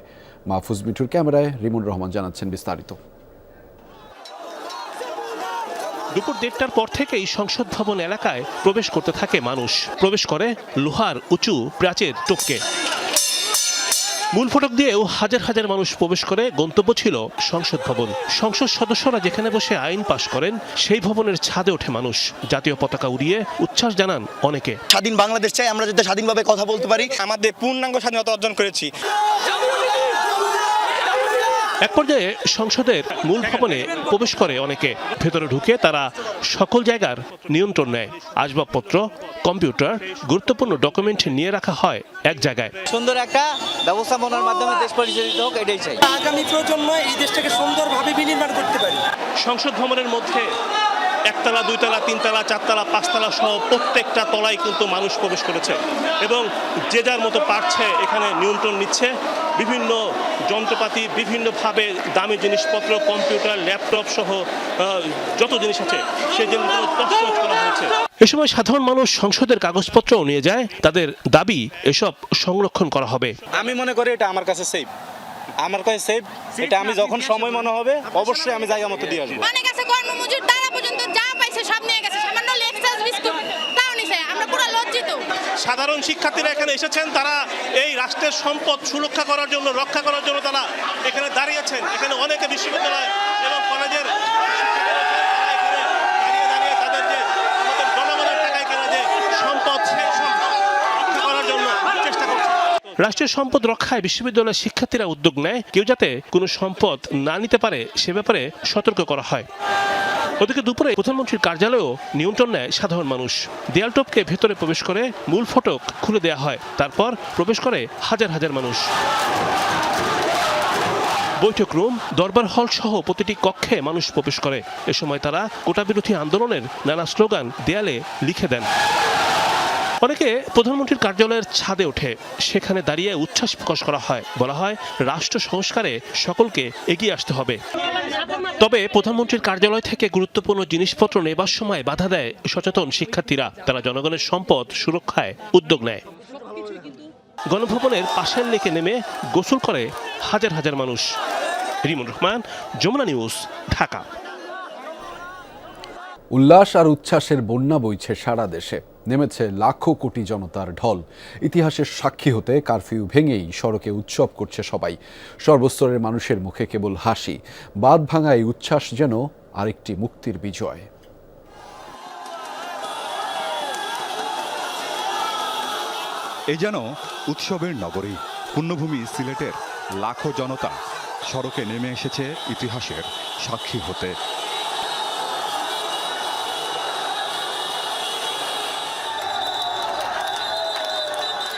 Speaker 1: মাহফুজ মিঠুর ক্যামেরায় রিমন রহমান জানাচ্ছেন বিস্তারিত।
Speaker 19: দুপুর 1:30টার পর থেকেই সংসদ ভবন এলাকায় প্রবেশ করতে থাকে মানুষ। প্রবেশ করে লোহার উঁচু প্রাচীর টপকে। মূল ফটক দিয়েও হাজার হাজার মানুষ প্রবেশ করে। গন্তব্য ছিল সংসদ ভবন। সংসদ সদস্যরা যেখানে বসে আইন পাশ করেন সেই ভবনের ছাদে ওঠে মানুষ। জাতীয় পতাকা উড়িয়ে উচ্ছ্বাস জানান অনেকে।
Speaker 20: স্বাধীন বাংলাদেশ চাই, আমরা যাতে স্বাধীনভাবে কথা বলতে পারি। আমাদের পূর্ণাঙ্গ স্বাধীনতা অর্জন করেছি।
Speaker 19: এক পর্যায়ে সংসদের মূল ভবনে প্রবেশ করে অনেকে। ভেতরে ঢুকে তারা সকল জায়গার নিয়ন্ত্রণ নেয়। আসবাবপত্র, কম্পিউটার, গুরুত্বপূর্ণ ডকুমেন্ট নিয়ে রাখা হয় এক জায়গায়।
Speaker 21: সুন্দর একটা ব্যবস্থাপনার মাধ্যমে দেশ পরিচালিত হোক, এটাই চাই।
Speaker 3: আগামী প্রজন্ম এই দেশটাকে সুন্দরভাবে বিনির্মাণ করতে পারি।
Speaker 19: সংসদ ভবনের মধ্যে একতলা, দুইতলা, তিনতলা, চারতলা, পাঁচতলা সহ প্রত্যেকটা তলায় কিন্তু মানুষ প্রবেশ করেছে এবং যে যার মতো পারছে এখানে নিয়ন্ত্রণ নিচ্ছে। বিভিন্ন যন্ত্রপাতি, বিভিন্নভাবে দামি জিনিসপত্র, কম্পিউটার, ল্যাপটপ সহ যত জিনিস আছে সেই জিনিসগুলো তছনছ করা হয়েছে। এ সময় সাধারণ মানুষ সংসদের কাগজপত্রও নিয়ে যায়। তাদের দাবি এসব সংরক্ষণ করা হবে।
Speaker 21: আমি মনে করি এটা আমার কাছে সেফ, আমার কাছে সেফ। এটা আমি যখন সময় মনে হবে অবশ্যই আমি জায়গা মতো দিয়ে আসবো।
Speaker 10: অনেক আছে কর্মমজুর তারা পর্যন্ত যা পাইছে সব নিয়ে গেছে, সামান্য লেক্সাস বিস্কুট তাও নিছে। আমরা পুরো লজ্জিত।
Speaker 19: সাধারণ শিক্ষার্থীরা এখানে এসেছেন, তারা এই রাষ্ট্রের সম্পদ সুরক্ষা করার জন্য, রক্ষা করার জন্য তারা এখানে দাঁড়িয়েছেন। এখানে অনেকে বিশ্ববিদ্যালয় এবং কলেজের দাঁড়িয়ে তাদের যে আমাদের জনগণের টাকায় কেনা যে সম্পদ, সেই সম্পদ রক্ষা করার জন্য চেষ্টা করছে। রাষ্ট্রের সম্পদ রক্ষায় বিশ্ববিদ্যালয়ের শিক্ষার্থীরা উদ্যোগ নেয়, কেউ যাতে কোনো সম্পদ না নিতে পারে সে ব্যাপারে সতর্ক করা হয়। ওদিকে দুপুরে প্রধানমন্ত্রীর কার্যালয়েও নিয়ন্ত্রণ নেয় সাধারণ মানুষ। দেয়াল টপকে ভেতরে প্রবেশ করে মূল ফটক খুলে দেয়া হয়, তারপর প্রবেশ করে হাজার হাজার মানুষ। বৈঠক রুম, দরবার হল সহ প্রতিটি কক্ষে মানুষ প্রবেশ করে। এ সময় তারা কোটা বিরোধী আন্দোলনের নানা স্লোগান দেয়ালে লিখে দেন। অনেকে প্রধানমন্ত্রীর কার্যালয়ের ছাদে ওঠে, সেখানে দাঁড়িয়ে উচ্ছ্বাস প্রকাশ করা হয়। বলা হয় রাষ্ট্র সংস্কারে সকলকে এগিয়ে আসতে হবে। তবে প্রধানমন্ত্রীর কার্যালয় থেকে গুরুত্বপূর্ণ জিনিসপত্র নেবার সময় বাধা দেয় সচেতন শিক্ষার্থীরা। তারা জনগণের সম্পদ সুরক্ষায় উদ্যোগ নেয়। গণভবনের পাশের লেকে নেমে গোসল করে হাজার হাজার মানুষ। রিমন রহমান, যমুনা নিউজ, ঢাকা।
Speaker 1: উল্লাস আর উচ্ছ্বাসের বন্যা বইছে সারা দেশে, নেমেছে লাখো কোটি জনতার ঢল। ইতিহাসের সাক্ষী হতে কারফিউ ভেঙেই সড়কে উৎসব করছে সবাই। সর্বস্তরের মানুষের মুখে কেবল হাসি। বাঁধ ভাঙা এই উচ্ছ্বাস যেন আরেকটি মুক্তির বিজয়।
Speaker 22: এ যেন উৎসবের নগরী, পুণ্যভূমি সিলেটের লাখো জনতা সড়কে নেমে এসেছে ইতিহাসের সাক্ষী হতে।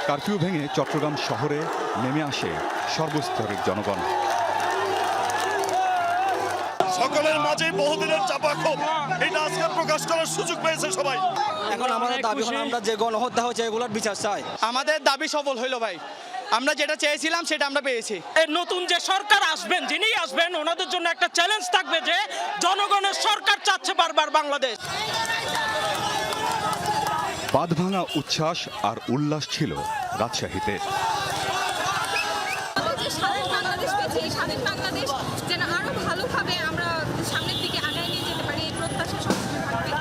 Speaker 22: কারফিউ ভেঙে চট্টগ্রাম শহরে নেমে আসে সর্বস্তরের জনগণ।
Speaker 23: সকলের মাঝে বহুদিনের চাপা ক্ষোভ এটা আজকে প্রকাশ করার সুযোগ পেয়েছে সবাই।
Speaker 21: এখন আমাদের দাবি হলো আমরা যে গণহত্যা হয়েছে এগুলোর বিচার চাই।
Speaker 24: আমাদের দাবি সফল হইলো ভাই, আমরা যেটা চেয়েছিলাম সেটা আমরা পেয়েছি।
Speaker 25: নতুন যে সরকার আসবেন, যিনি আসবেন, ওনাদের জন্য একটা চ্যালেঞ্জ থাকবে যে জনগণের সরকার চাচ্ছে বারবার বাংলাদেশ।
Speaker 22: বাঁধ ভাঙা উচ্ছ্বাস আর উল্লাস ছিল রাজশাহীতে।
Speaker 10: স্বাধীন বাংলাদেশ যেন আরো ভালোভাবে আমরা সামনের দিকে আগায় নিয়ে যেতে পারি, এই প্রত্যাশা সবসময় থাকবে।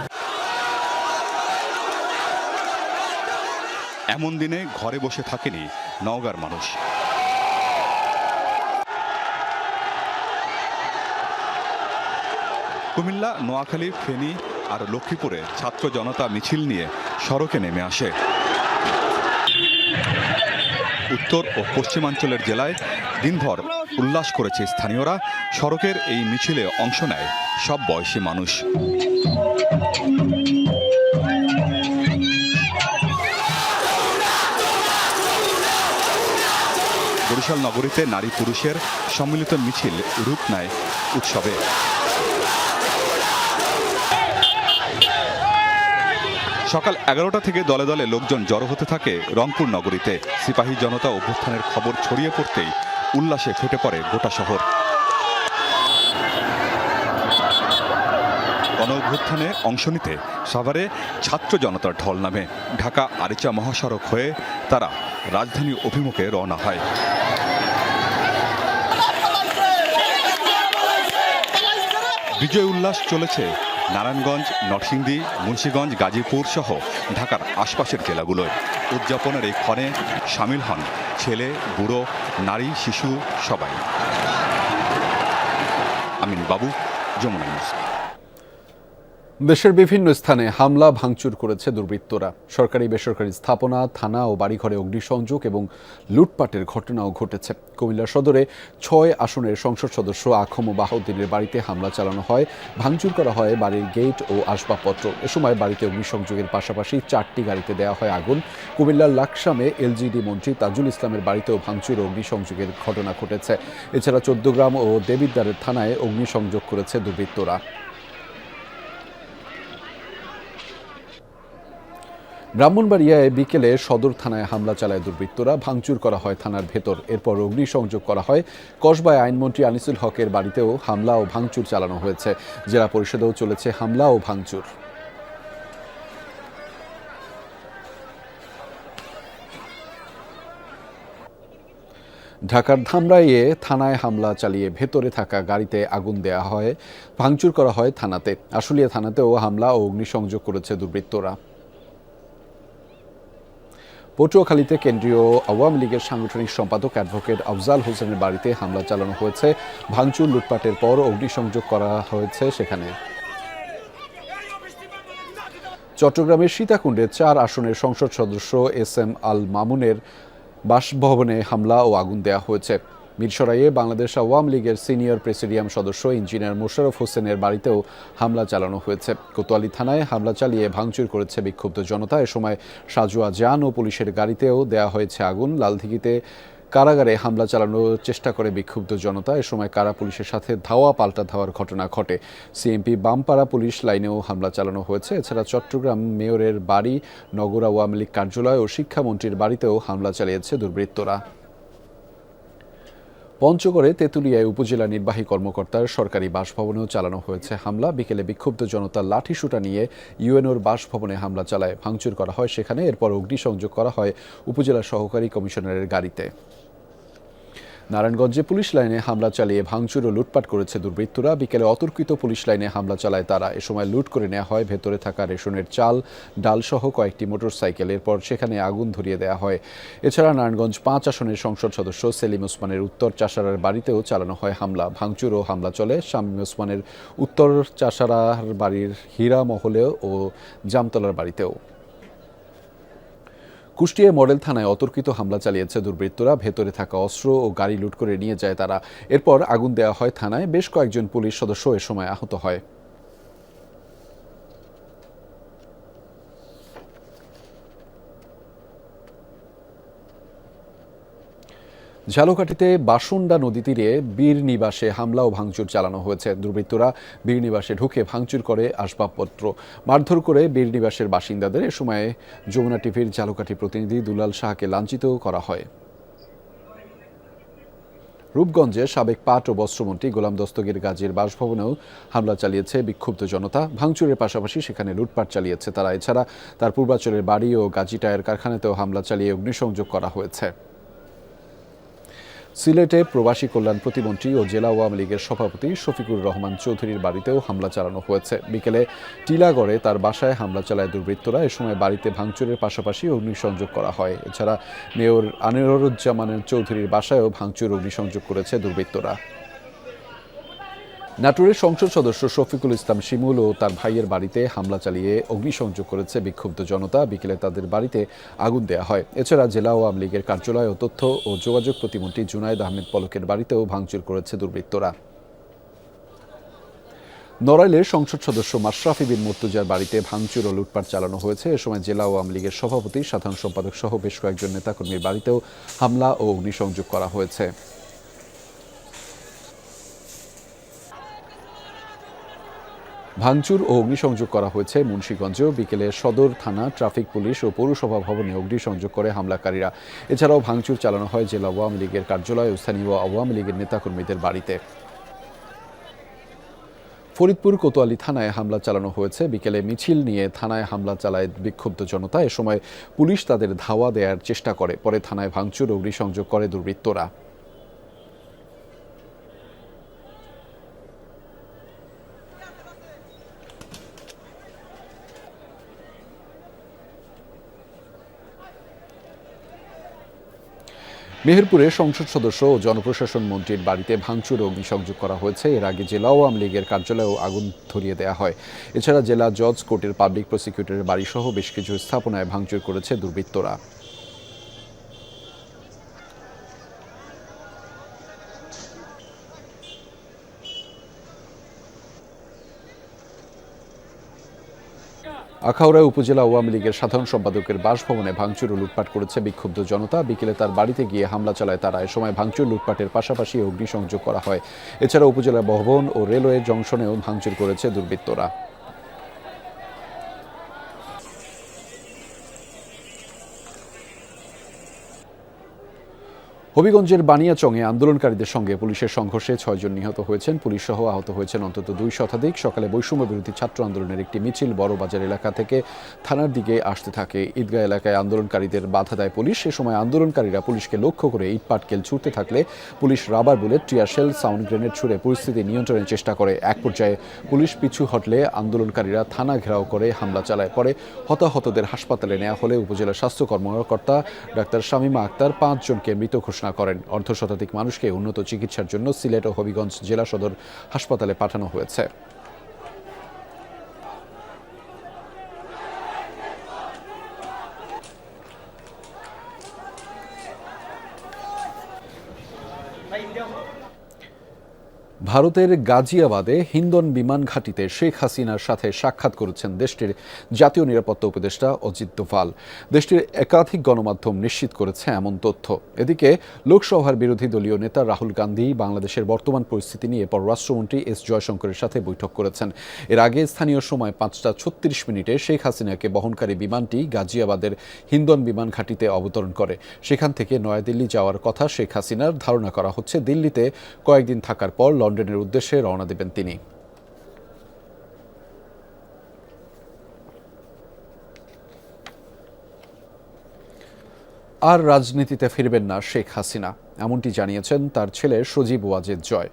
Speaker 22: এমন দিনে ঘরে বসে থাকেনি নওগাঁর মানুষ। কুমিল্লা, নোয়াখালী, ফেনী আর লক্ষ্মীপুরে ছাত্র জনতা মিছিল নিয়ে সড়কে নেমে আসে। উত্তর ও পশ্চিমাঞ্চলের জেলায় দিনভর উল্লাস করেছে স্থানীয়রা। সড়কের এই মিছিলে অংশ নেয় সব বয়সী মানুষ। বরিশাল নগরীতে নারী পুরুষের সম্মিলিত মিছিল রূপ নেয় উৎসবে। সকাল 11টা থেকে দলে দলে লোকজন জড়ো হতে থাকে রংপুর নগরীতে। সিপাহী জনতা অভ্যুত্থানের খবর ছড়িয়ে পড়তেই উল্লাসে ফেটে পড়ে গোটা শহর। গণ অভ্যুত্থানে অংশ নিতে সাভারে ছাত্র জনতার ঢল নামে। ঢাকা আরিচা মহাসড়ক হয়ে তারা রাজধানী অভিমুখে রওনা হয়। বিজয় উল্লাস চলেছে নারায়ণগঞ্জ, নরসিংদী, মুন্সিগঞ্জ, গাজীপুর সহ ঢাকার আশপাশের জেলাগুলোয়। উদযাপনের এই ক্ষণে সামিল হন ছেলে, বুড়ো, নারী, শিশু সবাই। আমিন বাবু, যমুনা নিউজ।
Speaker 1: দেশের বিভিন্ন স্থানে হামলা ভাঙচুর করেছে দুর্বৃত্তরা। সরকারি বেসরকারি স্থাপনা, থানা ও বাড়িঘরে অগ্নিসংযোগ এবং লুটপাটের ঘটনাও ঘটেছে। কুমিল্লা সদরে 6 আসনের সংসদ সদস্য আখম বাহাউদ্দিনের বাড়িতে হামলা চালানো হয়, ভাঙচুর করা হয় বাড়ির গেট ও আসবাবপত্র। এ সময় বাড়িতে অগ্নিসংযোগের পাশাপাশি 4টি গাড়িতে দেওয়া হয় আগুন। কুমিল্লার লাকসামে এলজিডি মন্ত্রী তাজুল ইসলামের বাড়িতেও ভাঙচুর ও অগ্নিসংযোগের ঘটনা ঘটেছে। এছাড়া 14 গ্রাম ও দেবিদ্বারের থানায় অগ্নিসংযোগ করেছে দুর্বৃত্তরা। ব্রাহ্মণবাড়িয়ায় বিকেলে সদর থানায় হামলা চালায় দুর্বৃত্তরা, ভাঙচুর করা হয় থানার ভেতর। এরপর অগ্নিসংযোগ করা হয়। কসবায় আইনমন্ত্রী আনিসুল হকের বাড়িতেও হামলা ও ভাঙচুর চালানো হয়েছে। জেলা পরিষদেও চলেছে হামলা ও ভাঙচুর। ঢাকার ধামরাইয়ে থানায় হামলা চালিয়ে ভেতরে থাকা গাড়িতে আগুন দেয়া হয়, ভাঙচুর করা হয় থানাতে। আশুলিয়া থানাতেও হামলা ও অগ্নিসংযোগ করেছে দুর্বৃত্তরা। পটুয়াখালীতে কেন্দ্রীয় আওয়ামী লীগের সাংগঠনিক সম্পাদক অ্যাডভোকেট আফজাল হোসেনের বাড়িতে হামলা চালানো হয়েছে। ভাঙচুর লুটপাটের পর অগ্নিসংযোগ করা হয়েছে সেখানে। চট্টগ্রামের সীতাকুণ্ডে 4 আসনের সংসদ সদস্য SM আল মামুনের বাসভবনে হামলা ও আগুন দেয়া হয়েছে। মিরসরাইয়ে বাংলাদেশ আওয়ামী লীগের সিনিয়র প্রেসিডিয়াম সদস্য ইঞ্জিনিয়ার মোশাররফ হোসেনের বাড়িতেও হামলা চালানো হয়েছে। কোতোয়ালি থানায় হামলা চালিয়ে ভাঙচুর করেছে বিক্ষুব্ধ জনতা। এ সময় সাজোয়া যান ও পুলিশের গাড়িতেও দেয়া হয়েছে আগুন। লালদিঘিতে কারাগারে হামলা চালানোর চেষ্টা করে বিক্ষুব্ধ জনতা। এ সময় কারা পুলিশের সাথে ধাওয়া পাল্টা ধাওয়ার ঘটনা ঘটে। সিএমপি বামপাড়া পুলিশ লাইনেও হামলা চালানো হয়েছে। এছাড়া চট্টগ্রাম মেয়রের বাড়ি, নগর আওয়ামী লীগ কার্যালয় ও শিক্ষামন্ত্রীর বাড়িতেও হামলা চালিয়েছে দুর্বৃত্তরা। পঞ্চগড়ে তেঁতুলিয়ায় উপজেলা নির্বাহী কর্মকর্তার সরকারি বাসভবনেও চালানো হয়েছে হামলা। বিকেলে বিক্ষুব্ধ জনতা লাঠিসোঁটা নিয়ে ইউএনওর বাসভবনে হামলা চালায়, ভাঙচুর করা হয় সেখানে। এরপর অগ্নিসংযোগ করা হয় উপজেলা সহকারী কমিশনারের গাড়িতে। নারায়ণগঞ্জে পুলিশ লাইনে হামলা চালিয়ে ভাঙচুর ও লুটপাট করেছে দুর্বৃত্তরা। বিকেলে অতর্কিত পুলিশ লাইনে হামলা চালায় তারা। এ সময় লুট করে নেওয়া হয় ভেতরে থাকা রেশনের চাল, ডাল সহ কয়েকটি মোটরসাইকেল। এরপর সেখানে আগুন ধরিয়ে দেওয়া হয়। এছাড়া নারায়ণগঞ্জ 5 আসনের সংসদ সদস্য সেলিম ওসমানের উত্তর চাষারার বাড়িতেও চালানো হয় হামলা। ভাঙচুর ও হামলা চলে শামীম ওসমানের উত্তর চাষারার বাড়ির হীরা মহলে ও জামতলার বাড়িতেও। কুষ্টিয়া মডেল থানায় অতর্কিত হামলা চালিয়েছে দুর্বৃত্তরা। ভেতরে থাকা অস্ত্র ও গাড়ি লুট করে নিয়ে যায় তারা। এরপর আগুন দেওয়া হয় থানায়। বেশ কয়েকজন পুলিশ সদস্য এ সময় আহত হয়। ঝালকাঠিতে বাসুন্ডা নদী তীরে বীর নিবাসে হামলা ও ভাঙচুর চালানো হয়েছে। দুর্বৃত্তরা বীর নিবাসে ঢুকে ভাঙচুর করে আসবাবপত্র, মারধর করে বীর নিবাসের বাসিন্দাদের। এ সময় যমুনা টিভির ঝালকাঠি প্রতিনিধি দুলাল শাহকে লাঞ্ছিত করা হয়। রূপগঞ্জে সাবেক পাট ও বস্ত্রমন্ত্রী গোলাম দস্তগীর গাজীর বাসভবনেও হামলা চালিয়েছে বিক্ষুব্ধ জনতা। ভাঙচুরের পাশাপাশি সেখানে লুটপাট চালিয়েছে তারা। এছাড়া তার পূর্বাচলের বাড়ি ও গাজী টায়ার কারখানাতেও হামলা চালিয়ে অগ্নিসংযোগ করা হয়েছে। সিলেটে প্রবাসী কল্যাণ প্রতিমন্ত্রী ও জেলা আওয়ামী লীগের সভাপতি শফিকুর রহমান চৌধুরীর বাড়িতেও হামলা চালানো হয়েছে। বিকেলে টিলাগড়ে তার বাসায় হামলা চালায় দুর্বৃত্তরা। এ সময় বাড়িতে ভাঙচুরের পাশাপাশি অগ্নিসংযোগ করা হয়। এছাড়া মেয়র আনিরুজ্জামানের চৌধুরীর বাসায়ও ভাঙচুর অগ্নিসংযোগ করেছে দুর্বৃত্তরা। নাটোরের সংসদ সদস্য শফিকুল ইসলাম শিমুল ও তার ভাইয়ের বাড়িতে হামলা চালিয়ে অগ্নিসংযোগ করেছে বিক্ষুব্ধ জনতা। বিকেলে তাদের বাড়িতে আগুন দেওয়া হয়। এছাড়া জেলা আওয়ামী লীগের কার্যালয় ও তথ্য ও যোগাযোগ প্রতিমন্ত্রী জুনায়েদ আহমেদ পলকের বাড়িতেও ভাঙচুর করেছে দুর্বৃত্তরা। নড়াইলের সংসদ সদস্য মাশরাফি বিন মুর্তজার বাড়িতে ভাঙচুর ও লুটপাট চালানো হয়েছে। এ সময় জেলা আওয়ামী লীগের সভাপতি, সাধারণ সম্পাদক সহ বেশ কয়েকজন নেতাকর্মীর বাড়িতেও হামলা ও অগ্নিসংযোগ করা হয়েছে। ভাঙচুর ও অগ্নিসংযোগ করা হয়েছে মুন্সিগঞ্জেও। বিকেলে সদর থানা, ট্রাফিক পুলিশ ও পৌরসভা ভবনে অগ্নিসংযোগ করে হামলাকারীরা। এছাড়াও ভাঙচুর চালানো হয় জেলা আওয়ামী লীগের কার্যালয় ও স্থানীয় আওয়ামী লীগের নেতাকর্মীদের বাড়িতে। ফরিদপুর কোতোয়ালি থানায় হামলা চালানো হয়েছে। বিকেলে মিছিল নিয়ে থানায় হামলা চালায় বিক্ষুব্ধ জনতা। এ সময় পুলিশ তাদের ধাওয়া দেওয়ার চেষ্টা করে। পরে থানায় ভাঙচুর ও অগ্নিসংযোগ করে দুর্বৃত্তরা। মেহেরপুরে সংসদ সদস্য ও জনপ্রশাসন মন্ত্রীর বাড়িতে ভাঙচুর ও অগ্নিসংযোগ করা হয়েছে। এর আগে জেলা আওয়ামী লীগের কার্যালয়েও আগুন ধরিয়ে দেওয়া হয়। এছাড়া জেলা জজ কোর্টের পাবলিক প্রসিকিউটরের বাড়িসহ বেশ কিছু স্থাপনায় ভাঙচুর করেছে দুর্বৃত্তরা। আখাউড়ায় উপজেলা আওয়ামী লীগের সাধারণ সম্পাদকের বাসভবনে ভাঙচুর ও লুটপাট করেছে বিক্ষুব্ধ জনতা। বিকেলে তার বাড়িতে গিয়ে হামলা চালায় তারা। এ সময় ভাঙচুর লুটপাটের পাশাপাশি অগ্নিসংযোগ করা হয়। এছাড়া উপজেলা ভবন ও রেলওয়ে জংশনেও ভাঙচুর করেছে দুর্বৃত্তরা। হবিগঞ্জের বানিয়াচংয়ে আন্দোলনকারীদের সঙ্গে পুলিশের সংঘর্ষে 6 জন নিহত হয়েছেন। পুলিশ সহ আহত হয়েছেন অন্তত 2 শতাধিক। সকালে বৈষম্য বিরোধী ছাত্র আন্দোলনের একটি মিছিল বড়বাজার এলাকা থেকে থানার দিকে আসতে থাকে। ঈদগাহ এলাকায় আন্দোলনকারীদের বাধা দেয় পুলিশ। সে সময় আন্দোলনকারীরা পুলিশকে লক্ষ্য করে ইট পাটকেল ছুড়তে থাকলে police rubber bullet, tear shell, sound grenade ছুড়ে পরিস্থিতি নিয়ন্ত্রণের চেষ্টা করে। এক পর্যায়ে পুলিশ পিছু হটলে আন্দোলনকারীরা থানা ঘেরাও করে হামলা চালায়। পরে হতাহতদের হাসপাতালে নেওয়া হলে উপজেলা স্বাস্থ্য কর্মকর্তা ডাক্তার শামীমা আক্তার 5 জনকে মৃত ঘোষণা করেন। অর্ধশতাধিক মানুষকে উন্নত চিকিৎসার জন্য সিলেট ও হবিগঞ্জ জেলা সদর হাসপাতালে পাঠানো হয়েছে। ভারতের গাজিয়াবাদে হিন্দন বিমান ঘাঁটিতে শেখ হাসিনার সাথে সাক্ষাৎ করেছেন দেশটির জাতীয় নিরাপত্তা উপদেষ্টা অজিত দোভাল। দেশটির একাধিক গণমাধ্যম নিশ্চিত করেছে এমন তথ্য। এদিকে লোকসভার বিরোধী দলীয় নেতা রাহুল গান্ধী বাংলাদেশের বর্তমান পরিস্থিতি নিয়ে পররাষ্ট্রমন্ত্রী এস জয়শঙ্করের সাথে বৈঠক করেছেন। এর আগে স্থানীয় সময় 5:36 শেখ হাসিনাকে বহনকারী বিমানটি গাজিয়াবাদের হিন্দন বিমান ঘাঁটিতে অবতরণ করে। সেখান থেকে নয়াদিল্লি যাওয়ার কথা শেখ হাসিনার। ধারণা করা হচ্ছে দিল্লিতে কয়েকদিন থাকার পর লন্ডনের উদ্দেশ্যে রওনা দেবেন তিনি। আর রাজনীতিতে ফিরবেন না শেখ হাসিনা, এমনটি জানিয়েছেন তার ছেলে সজীব ওয়াজেদ জয়।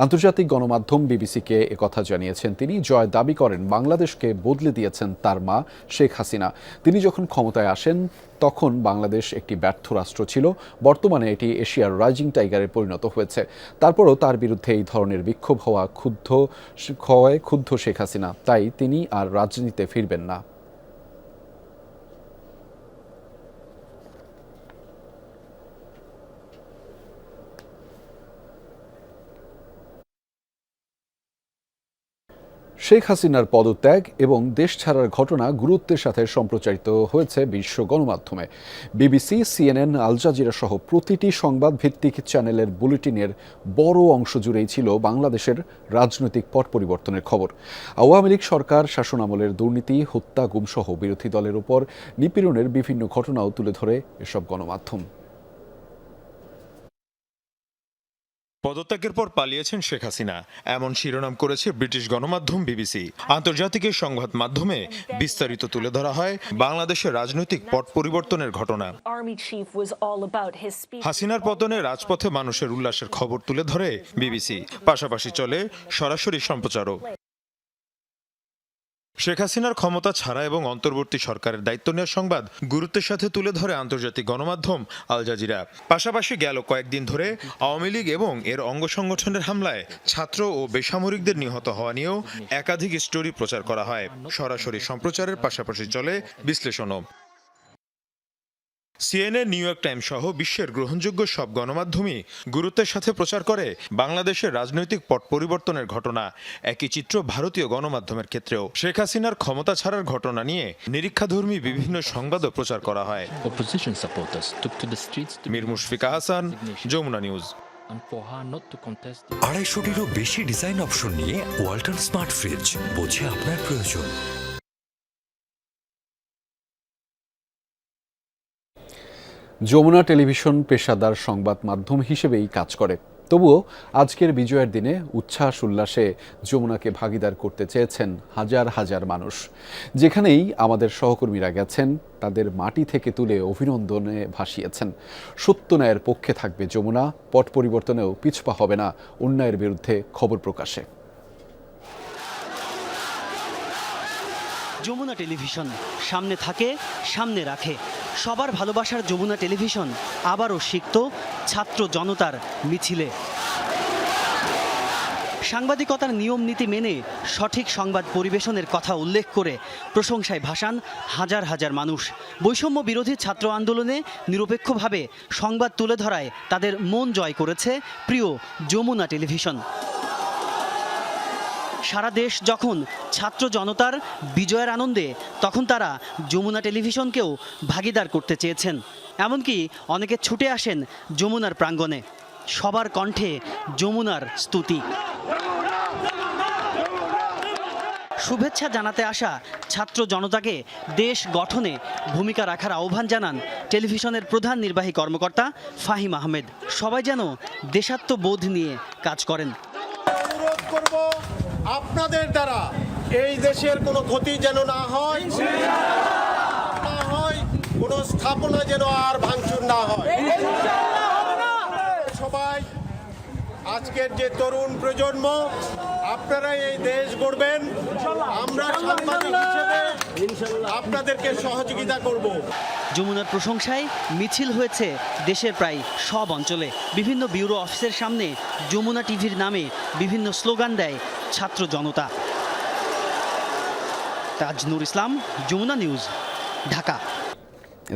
Speaker 1: আন্তর্জাতিক গণমাধ্যম বিবিসিকে একথা জানিয়েছেন তিনি। জয় দাবি করেন বাংলাদেশকে বদলে দিয়েছেন তার মা শেখ হাসিনা। তিনি যখন ক্ষমতায় আসেন তখন বাংলাদেশ একটি ব্যর্থ রাষ্ট্র ছিল। বর্তমানে এটি এশিয়ার রাইজিং টাইগারে পরিণত হয়েছে। তারপরও তার বিরুদ্ধে এই ধরনের বিক্ষোভ হওয়া ক্ষুব্ধ শেখ হাসিনা। তাই তিনি আর রাজনীতিতে ফিরবেন না। শেখ হাসিনার পদত্যাগ এবং দেশ ছাড়ার ঘটনা গুরুত্বের সাথে সম্প্রচারিত হয়েছে বিশ্ব গণমাধ্যমে। বিবিসি, সিএনএন, আল জাজিরা সহ প্রতিটি সংবাদ ভিত্তিক চ্যানেলের বুলেটিনের বড় অংশ জুড়েই ছিল বাংলাদেশের রাজনৈতিক পট পরিবর্তনের খবর। আওয়ামী লীগ সরকার শাসনামলের দুর্নীতি, হত্যা, গুমসহ বিরোধী দলের উপর নিপীড়নের বিভিন্ন ঘটনাও তুলে ধরে এসব গণমাধ্যম।
Speaker 4: পদত্যাগের পর পালিয়েছেন শেখ হাসিনা, এমন শিরোনাম করেছে ব্রিটিশ গণমাধ্যম বিবিসি। আন্তর্জাতিক সংবাদ মাধ্যমে বিস্তারিত তুলে ধরা হয় বাংলাদেশের রাজনৈতিক পট পরিবর্তনের ঘটনা। হাসিনার পতনে রাজপথে মানুষের উল্লাসের খবর তুলে ধরে বিবিসি, পাশাপাশি চলে সরাসরি সম্প্রচারও। শেখ হাসিনার ক্ষমতা ছাড়া এবং অন্তর্বর্তী সরকারের দায়িত্ব নেওয়ার সংবাদ গুরুত্বের সাথে তুলে ধরে আন্তর্জাতিক গণমাধ্যম আল জাজিরা। পাশাপাশি গেল কয়েকদিন ধরে আওয়ামী লীগ এবং এর অঙ্গ সংগঠনের হামলায় ছাত্র ও বেসামরিকদের নিহত হওয়া নিয়েও একাধিক স্টোরি প্রচার করা হয়। সরাসরি সম্প্রচারের পাশাপাশি চলে বিশ্লেষণও। সিএনএন, নিউ ইয়র্ক টাইমস সহ বিশ্বের গ্রহণযোগ্য সব গণমাধ্যমই গুরুত্বের সাথে প্রচার করে বাংলাদেশের রাজনৈতিক পট পরিবর্তনের ঘটনা। একই চিত্র ভারতীয় গণমাধ্যমের ক্ষেত্রেও। শেখ হাসিনার ক্ষমতা ছাড়ার ঘটনা নিয়ে নিরীক্ষাধর্মী বিভিন্ন সংবাদও প্রচার করা হয়। মীর মুশফিকা হাসান, যমুনা নিউজ।
Speaker 6: 250-টিরও বেশি ডিজাইন অপশন নিয়ে ওয়ালটন স্মার্ট ফ্রিজ, বোঝে আপনার প্রয়োজন।
Speaker 1: যমুনা টেলিভিশন পেশাদার সংবাদ মাধ্যম হিসেবেই কাজ করে। তবুও আজকের বিজয়ের দিনে উচ্ছ্বাস উল্লাসে যমুনাকে ভাগিদার করতে চেয়েছেন হাজার হাজার মানুষ। যেখানেই আমাদের সহকর্মীরা গেছেন তাদের মাটি থেকে তুলে অভিনন্দনে ভাসিয়েছেন। সত্য ন্যায়ের পক্ষে থাকবে যমুনা, পট পরিবর্তনেও পিছপা হবে না অন্যায়ের বিরুদ্ধে খবর প্রকাশে।
Speaker 18: যমুনা টেলিভিশন সামনে থাকে, সামনে রাখে। সবার ভালোবাসার যমুনা টেলিভিশন আবারও সিক্ত ছাত্র জনতার মিছিলে। সাংবাদিকতার নিয়ম নীতি মেনে সঠিক সংবাদ পরিবেশনের কথা উল্লেখ করে প্রশংসায় ভাসান হাজার হাজার মানুষ। বৈষম্য বিরোধী ছাত্র আন্দোলনে নিরপেক্ষভাবে সংবাদ তুলে ধরায় তাদের মন জয় করেছে প্রিয় যমুনা টেলিভিশন। সারা দেশ যখন ছাত্র জনতার বিজয়ের আনন্দে, তখন তারা যমুনা টেলিভিশনকেও ভাগিদার করতে চেয়েছেন। এমনকি অনেকে ছুটে আসেন যমুনার প্রাঙ্গণে। সবার কণ্ঠে যমুনার স্তুতি। শুভেচ্ছা জানাতে আসা ছাত্র জনতাকে দেশ গঠনে ভূমিকা রাখার আহ্বান জানান টেলিভিশনের প্রধান নির্বাহী কর্মকর্তা ফাহিম আহমেদ। সবাই যেন দেশাত্মবোধ নিয়ে কাজ করেন।
Speaker 2: অনুরোধ করব আপনাদের দ্বারা এই দেশের কোনো ক্ষতি যেন না হয়, কোনো স্থাপনা যেন আর ভাঙচুর না হয়। সবাই আজকের যে তরুণ প্রজন্ম, আপনারা এই দেশ গড়বেন, আমরা সাংবাদিক হিসেবে আপনাদেরকে সহযোগিতা করব।
Speaker 18: যমুনার প্রশংসায় মিছিল হয়েছে দেশের প্রায় সব অঞ্চলে। বিভিন্ন ব্যুরো অফিসের সামনে যমুনা টিভির নামে বিভিন্ন স্লোগান দেয় ছাত্র জনতা। তাজনুর ইসলাম, যমুনা নিউজ, ঢাকা।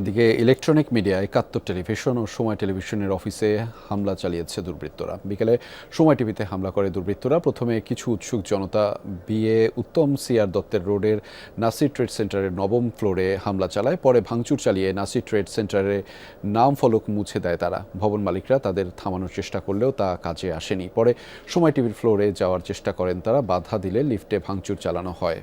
Speaker 1: এদিকে ইলেকট্রনিক মিডিয়া ৭১ টেলিভিশন ও সময় টেলিভিশনের অফিসে হামলা চালিয়েছে দুর্বৃত্তরা। বিকেলে সময় টিভিতে হামলা করে দুর্বৃত্তরা। প্রথমে কিছু উৎসুক জনতা বিএ উত্তম সিআর দত্তের রোডের নাসির ট্রেড সেন্টারের ৯ম ফ্লোরে হামলা চালায়। পরে ভাঙচুর চালিয়ে নাসির ট্রেড সেন্টারের নাম ফলক মুছে দেয় তারা। ভবন মালিকরা তাদের থামানোর চেষ্টা করলেও তা কাজে আসেনি। পরে সময় টিভির ফ্লোরে যাওয়ার চেষ্টা করেন তারা। বাধা দিলে লিফটে ভাঙচুর চালানো হয়।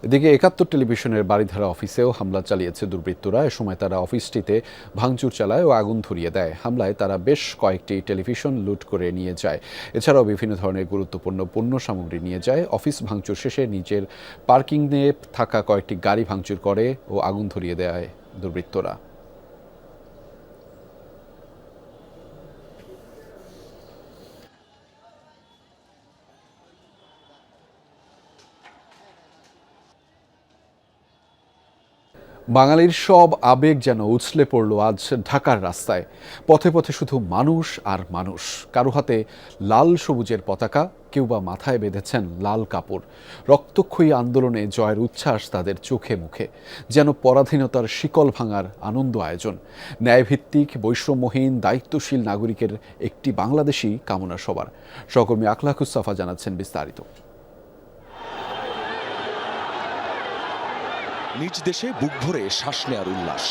Speaker 1: এদিকে ৭১ টেলিভিশনের বারিধারা অফিসেও হামলা চালিয়েছে দুর্বৃত্তরা। এ সময় তারা অফিসটিতে ভাঙচুর চালায় ও আগুন ধরিয়ে দেয়। হামলায় তারা বেশ কয়েকটি টেলিভিশন লুট করে নিয়ে যায়। এছাড়াও বিভিন্ন ধরনের গুরুত্বপূর্ণ পণ্য সামগ্রী নিয়ে যায়। অফিস ভাঙচুর শেষে নিজের পার্কিংয়ে থাকা কয়েকটি গাড়ি ভাঙচুর করে ও আগুন ধরিয়ে দেয় দুর্বৃত্তরা। বাঙালির সব আবেগ যেন উছলে পড়ল আজ ঢাকার রাস্তায়। পথে পথে শুধু মানুষ আর মানুষ। কারো হাতে লাল সবুজের পতাকা, কেউ বা মাথায় বেঁধেছেন লাল কাপড়। রক্তক্ষয়ী আন্দোলনে জয়ের উচ্ছ্বাস তাদের চোখে মুখে। যেন পরাধীনতার শিকল ভাঙার আনন্দ আয়োজন। ন্যায়ভিত্তিক, বৈষম্যহীন, দায়িত্বশীল নাগরিকের একটি বাংলাদেশই কামনা সবার। সহকর্মী আখলাকুস সাফা জানাচ্ছেন বিস্তারিত।
Speaker 7: নিজ দেশে বুক ভরে শ্বাস নেয়ার উল্লাস।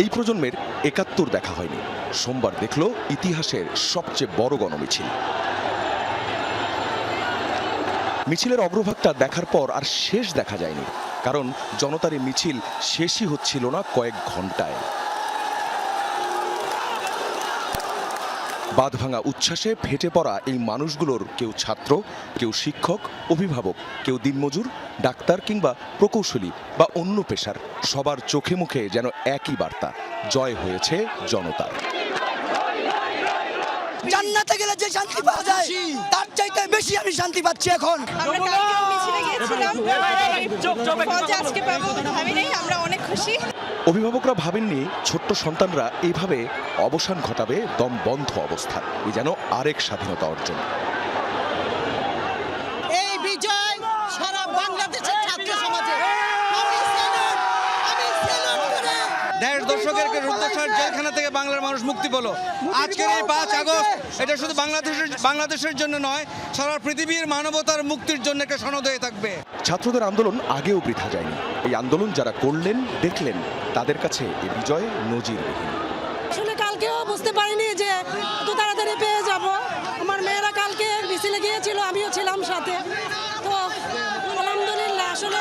Speaker 7: এই প্রজন্মের ৭১ দেখা হয়নি। সোমবার দেখল ইতিহাসের সবচেয়ে বড় গণমিছিল। মিছিলের অগ্রভাগটা দেখার পর আর শেষ দেখা যায়নি, কারণ জনতার এই মিছিল শেষই হচ্ছিল না কয়েক ঘন্টায়। বাঁধভাঙা উচ্ছ্বাসে ফেটে পড়া এই মানুষগুলোর কেউ ছাত্র, কেউ শিক্ষক, অভিভাবক, কেউ দিনমজুর, ডাক্তার কিংবা প্রকৌশলী বা অন্য পেশার, সবার চোখে মুখে যেন একই বার্তা, জয় হয়েছে জনতার।
Speaker 3: জান্নাতে গেলে যে শান্তি পাওয়া যায় তার চাইতে বেশি আমি শান্তি পাচ্ছি এখন।
Speaker 10: আমরা কালকেও মিছিলে গিয়েছিলাম, আজকে পাবো ভাবি নাই, আমরা অনেক খুশি।
Speaker 7: অভিভাবকরা ভাবেননি ছোট্ট সন্তানরা এইভাবে অবসান ঘটাবে দম বন্ধ অবস্থা। এ যেন আরেক স্বাধীনতা অর্জন।
Speaker 3: এই বিজয় সারা বাংলাদেশের ছাত্র সমাজে।
Speaker 8: দেড় দশকের রুদ্ধশ্বাস জেলখানা থেকে বাংলার মানুষ মুক্তি পেল। আজকের এই ৫ আগস্ট এটা শুধু বাংলাদেশের জন্য নয়, সারা পৃথিবীর মানবতার মুক্তির জন্য একটা সনদ হয়ে থাকবে।
Speaker 7: ছাত্রদের আন্দোলন আগেও বৃথা যায়নি। এই আন্দোলন যারা করলেন, দেখলেন, তাদের কাছে এই বিজয় নজিরবিহীন।
Speaker 9: আসলে কালকেও বুঝতে পারিনি যে এত তাড়াতাড়ি পেয়ে যাব। আমার মেয়েরা কালকে মিছিলে গিয়েছিল, আমিও ছিলাম সাথে। তো আলহামদুলিল্লাহ। আসলে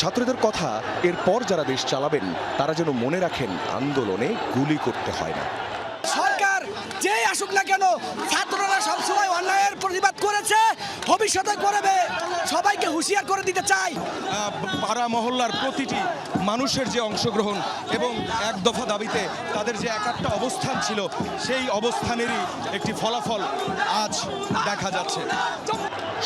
Speaker 7: ছাত্রদের কথা, এরপর যারা দেশ চালাবেন তারা যেন মনে রাখেন আন্দোলনে গুলি করতে হয় না।
Speaker 3: সরকার যেই আসুক না কেন, ছাত্ররা সবসময় অন্যায়ের প্রতিবাদ করেছে, ভবিষ্যতে করবে। সবাইকে হুঁশিয়ার করে দিতে চাই।
Speaker 11: পাড়া মহল্লার প্রতিটি মানুষের যে অংশগ্রহণ এবং এক দফা দাবিতে তাদের যে একটা অবস্থান ছিল, সেই অবস্থানেরই একটি ফলাফল আজ দেখা যাচ্ছে।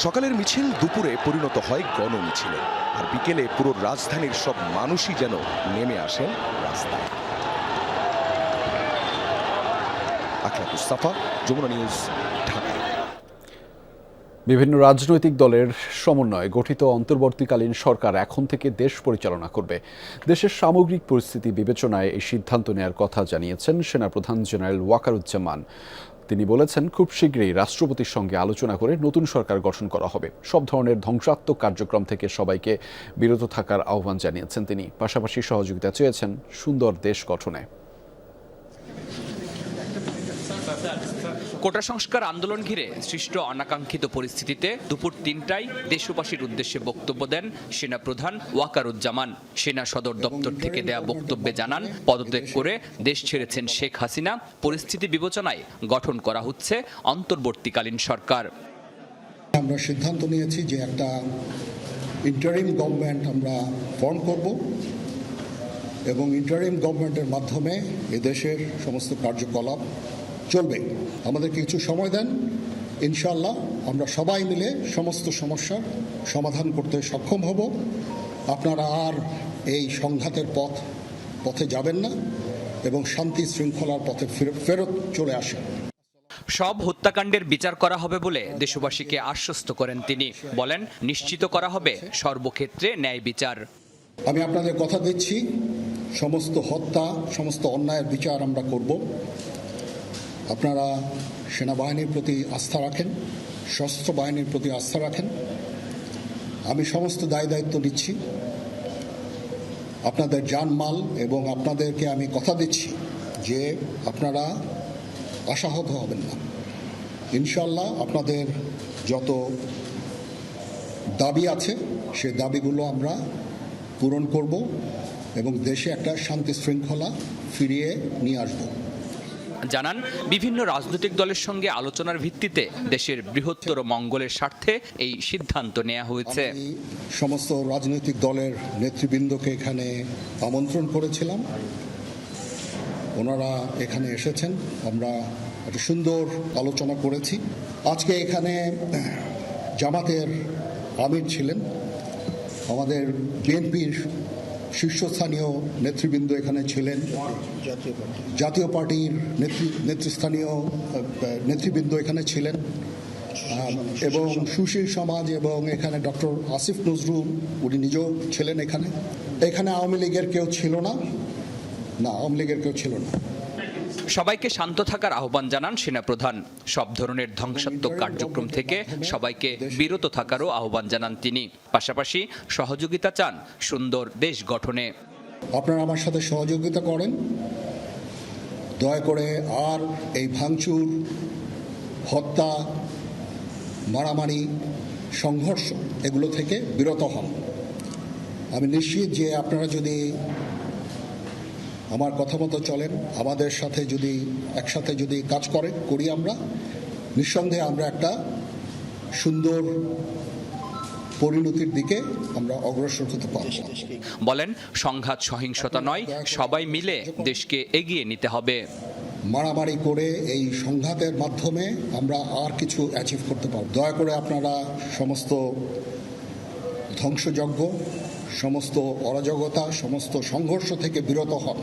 Speaker 7: সকালের মিছিল দুপুরে পরিণত হয় গণমিছিলে, আর বিকেলে পুরো রাজধানীর সব মানুষই যেন নেমে আসেন রাস্তায়। আখলাকুস সাফা, যমুনা নিউজ, ঢাকা।
Speaker 1: বিভিন্ন রাজনৈতিক দলের সমন্বয়ে গঠিত অন্তর্বর্তীকালীন সরকার এখন থেকে দেশ পরিচালনা করবে। দেশের সামগ্রিক পরিস্থিতি বিবেচনায় এই সিদ্ধান্ত নেওয়ার কথা জানিয়েছেন সেনাপ্রধান জেনারেল ওয়াকারুজ্জামান। তিনি বলেছেন, খুব শীঘ্রই রাষ্ট্রপতির সঙ্গে আলোচনা করে নতুন সরকার গঠন করা হবে। সব ধরনের ধ্বংসাত্মক কার্যক্রম থেকে সবাইকে বিরত থাকার আহ্বান জানিয়েছেন তিনি। পাশাপাশি সহযোগিতা চেয়েছেন সুন্দর দেশ গঠনে।
Speaker 5: কোটা সংস্কার আন্দোলন ঘিরে সৃষ্ট অনাকাঙ্ক্ষিত পরিস্থিতিতে দুপুর ৩টায় দেশবাসীর উদ্দেশ্যে বক্তব্য দেন সেনাপ্রধান ওয়াকারুজ্জামান। সেনা সদর দপ্তর থেকে দেয়া বক্তব্যে জানান, পদত্যাগ করে দেশ ছেড়েছেন শেখ হাসিনা। পরিস্থিতি বিবেচনায় গঠন করা হচ্ছে অন্তর্বর্তীকালীন সরকার।
Speaker 12: আমরা সিদ্ধান্ত নিয়েছি যে একটা ইন্টারিম গভর্নমেন্ট আমরা ফর্ম করব এবং ইন্টারিম গভর্নমেন্টের মাধ্যমে এদেশের সমস্ত কার্যকলাপ চলবে। আমাদের কিছু সময় দেন, ইনশাআল্লাহ আমরা সবাই মিলে সমস্ত সমস্যার সমাধান করতে সক্ষম হব। আপনারা আর এই সংঘাতের পথে যাবেন না এবং শান্তি শৃঙ্খলার পথে ফেরত চলে আসেন।
Speaker 5: সব হত্যাকাণ্ডের বিচার করা হবে বলে দেশবাসীকে আশ্বস্ত করেন তিনি। বলেন, নিশ্চিত করা হবে সর্বক্ষেত্রে ন্যায় বিচার।
Speaker 12: আমি আপনাদের কথা দিচ্ছি, সমস্ত হত্যা, সমস্ত অন্যায়ের বিচার আমরা করব। আপনারা সেনাবাহিনীর প্রতি আস্থা রাখেন, সশস্ত্র বাহিনীর প্রতি আস্থা রাখেন। আমি সমস্ত দায়িত্ব নিচ্ছি, আপনাদের জানমাল, এবং আপনাদেরকে আমি কথা দিচ্ছি যে আপনারা আশাহত হবেন না। ইনশাআল্লাহ আপনাদের যত দাবি আছে সেই দাবিগুলো আমরা পূরণ করব এবং দেশে একটা শান্তি শৃঙ্খলা ফিরিয়ে নিয়ে আসব।
Speaker 5: জানান, বিভিন্ন রাজনৈতিক দলের সঙ্গে আলোচনার ভিত্তিতে দেশের বৃহত্তর মঙ্গলের স্বার্থে এই সিদ্ধান্ত নেওয়া হয়েছে।
Speaker 12: সমস্ত রাজনৈতিক দলের নেতৃবৃন্দকে এখানে আমন্ত্রণ করেছিলাম, ওনারা এখানে এসেছেন। আমরা একটা সুন্দর আলোচনা করেছি। আজকে এখানে জামাতের আমির ছিলেন, আমাদের বিএনপির শীর্ষস্থানীয় নেতৃবৃন্দ এখানে ছিলেন, জাতীয় পার্টির নেতৃস্থানীয় নেতৃবৃন্দ এখানে ছিলেন, এবং সুশীল সমাজ, এবং এখানে ডক্টর আসিফ নজরুল উনি নিজেও ছিলেন এখানে। এখানে আওয়ামী লীগের কেউ ছিল না, আওয়ামী লীগের কেউ ছিল না।
Speaker 5: সবাইকে শান্ত থাকার আহ্বান জানান সেনাপ্রধান। সব ধরনের ধ্বংসাত্মক কার্যক্রম থেকে সবাইকে বিরত থাকারও আহ্বান জানান তিনি। পাশাপাশি সহযোগিতা চান সুন্দর দেশ গঠনে।
Speaker 12: আপনারা আমার সাথে সহযোগিতা করেন, দয়া করে আর এই ভাঙচুর, হত্যা, মারামারি, সংঘর্ষ এগুলো থেকে বিরত হন। আমি নিশ্চিত যে আপনারা যদি আমার কথা মতো চলেন, আমাদের সাথে যদি একসাথে যদি কাজ করি আমরা, নিঃসন্দেহে আমরা একটা সুন্দর পরিণতির দিকে আমরা অগ্রসর হতে পারব।
Speaker 5: বলেন, সংঘাত সহিংসতা নয়, সবাই মিলে দেশকে এগিয়ে নিতে হবে।
Speaker 12: মারামারি করে এই সংঘাতের মাধ্যমে আমরা আর কিছু অ্যাচিভ করতে পারব। দয়া করে আপনারা সমস্ত ধ্বংসযজ্ঞ, সমস্ত অরাজকতা, সমস্ত সংঘর্ষ থেকে বিরত হন।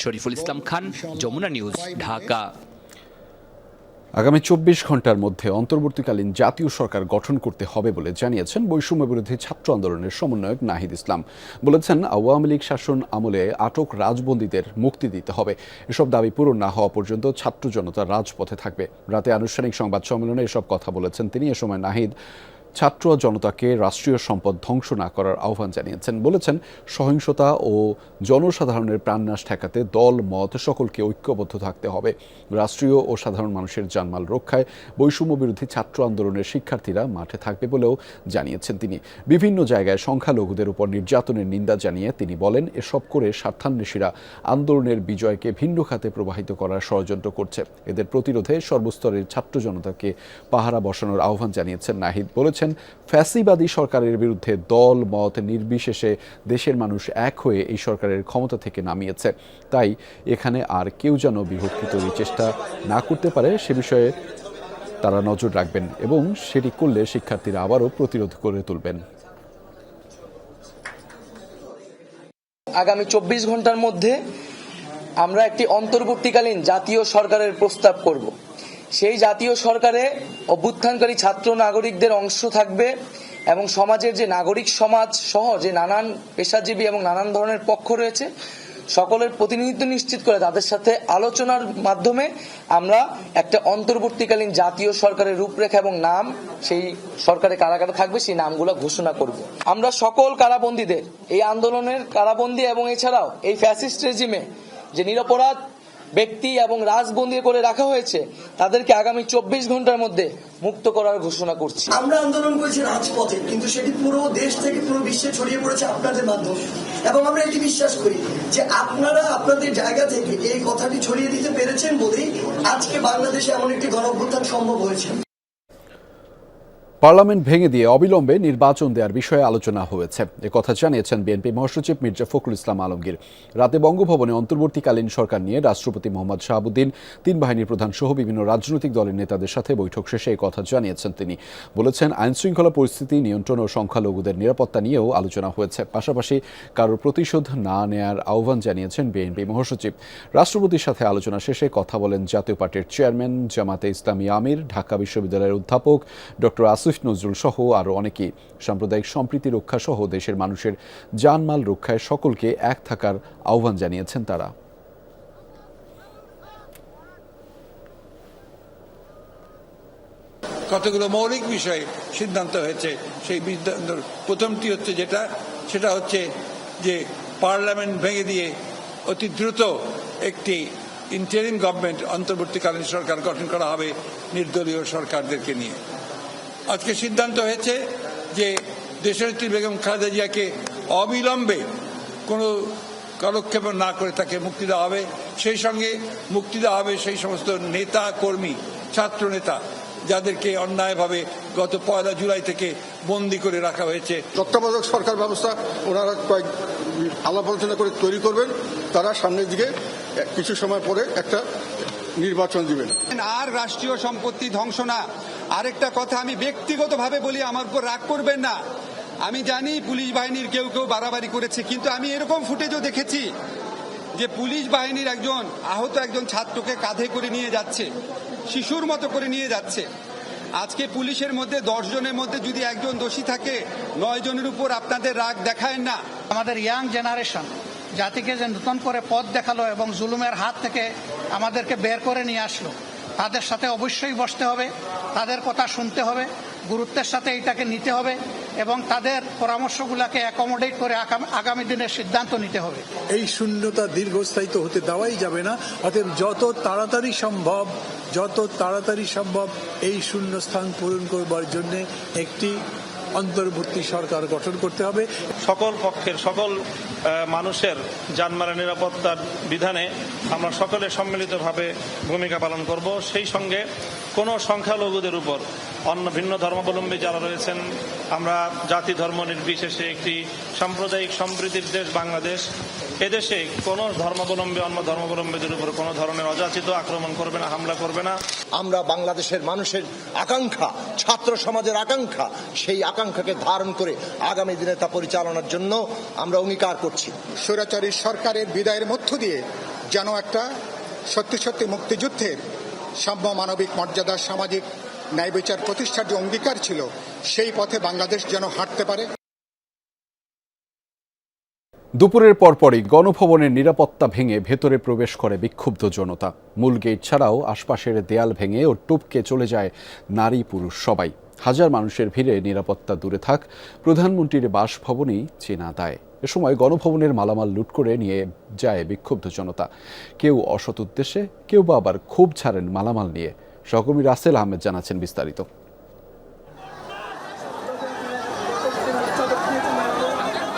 Speaker 5: শরীফুল ইসলাম খান, যমুনা নিউজ, ঢাকা।
Speaker 1: আগামী 24 ঘন্টার মধ্যে অন্তর্বর্তীকালীন জাতীয় সরকার গঠন করতে হবে বলে জানিয়েছেন বৈষম্য বিরোধী ছাত্র আন্দোলনের সমন্বয়ক নাহিদ ইসলাম। বলেছেন, আওয়ামী লীগ শাসন আমলে আটক রাজবন্দীদের মুক্তি দিতে হবে। এসব দাবি পূরণ না হওয়া পর্যন্ত ছাত্র জনতা রাজপথে থাকবে। রাতে আনুষ্ঠানিক সংবাদ সম্মেলনে এসব কথা বলেছেন তিনি। এ সময় নাহিদ ছাত্র জনতাকে রাষ্ট্রীয় সম্পদ ধ্বংস না করার আহ্বান জানিয়েছেন। বলেছেন, সহিংসতা ও জনসাধারণের প্রাণনাশ ঠেকাতে দল মত সকলকে ঐক্যবদ্ধ থাকতে হবে। রাষ্ট্রীয় ও সাধারণ মানুষের জানমাল রক্ষায় বৈষম্য বিরোধী ছাত্র আন্দোলনের শিক্ষার্থীরা মাঠে থাকবে বলেও জানিয়েছেন তিনি। বিভিন্ন জায়গায় সংখ্যালঘুদের উপর নির্যাতনের নিন্দা জানিয়ে তিনি বলেন, এসব করে স্বার্থান্বেষীরা আন্দোলনের বিজয়কে ভিন্ন খাতে প্রবাহিত করার ষড়যন্ত্র করছে। এদের প্রতিরোধে সর্বস্তরের ছাত্র জনতাকে পাহারা বসানোর আহ্বান জানিয়েছেন নাহিদ। বলেছেন, ফ্যাসিবাদী সরকারের বিরুদ্ধে দল মত নির্বিশেষে দেশের মানুষ এক হয়ে এই সরকারের ক্ষমতা থেকে নামিয়েছে। তাই এখানে আর কেউ যেন বিভক্তি তৈরির চেষ্টা না করতে পারে সে বিষয়ে তারা নজর রাখবেন এবং সেটি করলে শিক্ষার্থীরা আবারও প্রতিরোধ করে তুলবেন।
Speaker 13: আগামী 24 ঘন্টার মধ্যে আমরা একটি অন্তর্বর্তীকালীন জাতীয় সরকারের প্রস্তাব করব।
Speaker 3: সেই জাতীয় সরকারে অভ্যুত্থানকারী ছাত্র নাগরিকদের অংশ থাকবে এবং সমাজের যে নাগরিক সমাজ সহ যে নানান পেশাজীবী এবং নানান ধরনের পক্ষ রয়েছে সকলের প্রতিনিধিত্ব নিশ্চিত করে তাদের সাথে আলোচনার মাধ্যমে আমরা একটা অন্তর্বর্তীকালীন জাতীয় সরকারের রূপরেখা এবং নাম, সেই সরকারে কারা কারা থাকবে সেই নামগুলো ঘোষণা করব। আমরা সকল কারাবন্দীদের, এই আন্দোলনের কারাবন্দী এবং এছাড়াও এই ফ্যাসিস্ট রেজিমে যে নিরপরাধ ব্যক্তি এবং রাজবন্দী করে রাখা হয়েছে তাদেরকে আগামী 24 ঘন্টার মধ্যে মুক্ত করার ঘোষণা করছি।
Speaker 13: আমরা আন্দোলন করেছি রাজপথে, কিন্তু সেটি পুরো দেশ থেকে পুরো বিশ্বে ছড়িয়ে পড়েছে আপনাদের মাধ্যমে, এবং আমরা এটি বিশ্বাস করি যে আপনারা আপনাদের জায়গা থেকে এই কথাটি ছড়িয়ে দিতে পেরেছেন বলেই আজকে বাংলাদেশে এমন একটি গণঅভ্যুত্থান সম্ভব হয়েছে।
Speaker 1: পার্লামেন্ট ভেঙে দিয়ে অবিলম্বে নির্বাচন দেওয়ার বিষয়ে আলোচনা হয়েছে, একথা জানিয়েছেন বিএনপি মহাসচিব মির্জা ফখরুল ইসলাম আলমগীর। রাতে বঙ্গভবনে অন্তর্বর্তীকালীন সরকার নিয়ে রাষ্ট্রপতি মোহাম্মদ শাহাবুদ্দিন, 3 বাহিনীর প্রধান সহ বিভিন্ন রাজনৈতিক দলের নেতাদের সাথে বৈঠক শেষে এই কথা জানিয়েছেন তিনি। বলেছেন, আইনশৃঙ্খলা পরিস্থিতি নিয়ন্ত্রণ ও সংখ্যালঘুদের নিরাপত্তা নিয়েও আলোচনা হয়েছে। পাশাপাশি কারোর প্রতিশোধ না নেয়ার আহ্বান জানিয়েছেন বিএনপি মহাসচিব। রাষ্ট্রপতির সাথে আলোচনা শেষে কথা বলেন জাতীয় পার্টির চেয়ারম্যান, জামাতে ইসলামী আমির, ঢাকা বিশ্ববিদ্যালয়ের অধ্যাপক ডক্টর আসিফ নজরুল সহ আরও অনেকেই। সাম্প্রদায়িক সম্প্রীতি রক্ষা সহ দেশের মানুষের জানমাল রক্ষায় সকলকে এক থাকার আহ্বান জানিয়েছেন তারা।
Speaker 14: কতগুলো মৌলিক বিষয়ে সিদ্ধান্ত হয়েছে। সেই প্রথমটি হচ্ছে সেটা হচ্ছে যে পার্লামেন্ট ভেঙে দিয়ে অতি দ্রুত একটি ইন্টারিম গভর্নমেন্ট, অন্তর্বর্তীকালীন সরকার গঠন করা হবে নির্দলীয় সরকারদেরকে নিয়ে। আজকে সিদ্ধান্ত হয়েছে যে দেশনেত্রী বেগম খালেদা জিয়াকে অবিলম্বে কোনো কালক্ষেপ না করে তাকে মুক্তি দেওয়া হবে। সেই সঙ্গে মুক্তি দেওয়া হবে সেই সমস্ত নেতা কর্মী, ছাত্র নেতা যাদেরকে অন্যায়ভাবে গত 1 জুলাই থেকে বন্দী করে রাখা হয়েছে।
Speaker 12: তত্ত্বাবধায়ক সরকার ব্যবস্থা ওনারা কয়েক আলাপ আলোচনা করে তৈরি করবেন, তারা সামনের দিকে কিছু সময় পরে একটা নির্বাচন দিবেন।
Speaker 8: আর রাষ্ট্রীয় সম্পত্তি ধ্বংস না। আরেকটা কথা আমি ব্যক্তিগতভাবে বলি, আমার উপর রাগ করবেন না। আমি জানি পুলিশ বাহিনীর কেউ বাড়াবাড়ি করেছে, কিন্তু আমি এরকম ফুটেজও দেখেছি যে পুলিশ বাহিনীর আহত একজন ছাত্রকে কাঁধে করে নিয়ে যাচ্ছে, শিশুর মতো করে নিয়ে যাচ্ছে। আজকে পুলিশের মধ্যে 10 জনের মধ্যে যদি একজন দোষী থাকে, 9 জনের উপর আপনাদের রাগ দেখায় না।
Speaker 15: আমাদের ইয়াং জেনারেশন জাতিকে যে নতুন করে পথ দেখালো এবং জুলুমের হাত থেকে আমাদেরকে বের করে নিয়ে আসলো, তাদের সাথে অবশ্যই বসতে হবে, তাদের কথা শুনতে হবে, গুরুত্বের সাথে এটাকে নিতে হবে এবং তাদের পরামর্শগুলোকে অ্যাকোমোডেট করে আগামী দিনের সিদ্ধান্ত নিতে হবে।
Speaker 16: এই শূন্যতা দীর্ঘস্থায়ী তো হতে দেওয়াই যাবে না। অতএব যত তাড়াতাড়ি সম্ভব এই শূন্যস্থান পূরণ করবার জন্য একটি অন্তর্বর্তী সরকার গঠন করতে হবে।
Speaker 25: সকল পক্ষের সকল মানুষের জানমালের নিরাপত্তার বিধানে আমরা সকলে সম্মিলিতভাবে ভূমিকা পালন করব। সেই সঙ্গে কোনো সংখ্যালঘুদের উপর অন্য ভিন্ন ধর্মাবলম্বী যারা রয়েছেন, আমরা জাতি ধর্ম নির্বিশেষে একটি সাম্প্রদায়িক সম্প্রীতির দেশ বাংলাদেশ। এদেশে কোনো ধর্মাবলম্বী অন্য ধর্মাবলম্বীদের উপর কোনো ধরনের অযাচিত আক্রমণ করবে না, হামলা করবে না।
Speaker 17: আমরা বাংলাদেশের মানুষের আকাঙ্ক্ষা, ছাত্র সমাজের আকাঙ্ক্ষা, সেই আকাঙ্ক্ষাকে ধারণ করে আগামী দিনে তা পরিচালনার জন্য আমরা অঙ্গীকার করছি।
Speaker 26: স্বৈরাচারী সরকারের বিদায়ের মধ্য দিয়ে যেন একটা সত্যি মুক্তিযুদ্ধের সাম্য, মানবিক মর্যাদা, সামাজিক ন্যায় বিচার প্রতিষ্ঠার যে অঙ্গীকার ছিল, সেই পথে বাংলাদেশ যেন হাঁটতে পারে।
Speaker 1: দুপুরের পরপরই গণভবনের নিরাপত্তা ভেঙে ভেতরে প্রবেশ করে বিক্ষুব্ধ জনতা। মূল গেট ছাড়াও আশপাশের দেয়াল ভেঙে ও টপকে চলে যায় নারী পুরুষ সবাই। হাজার মানুষের ভিড়ে নিরাপত্তা দূরে থাক, প্রধানমন্ত্রীর বাসভবনই চেনা দেয়। এ সময় গণভবনের মালামাল লুট করে নিয়ে যায় বিক্ষুব্ধ জনতা। কেউ অসৎ উদ্দেশ্যে, কেউ বা আবার ক্ষোভ ছাড়েন মালামাল নিয়ে। সহকর্মী রাসেল আহমেদ জানাচ্ছেন বিস্তারিত।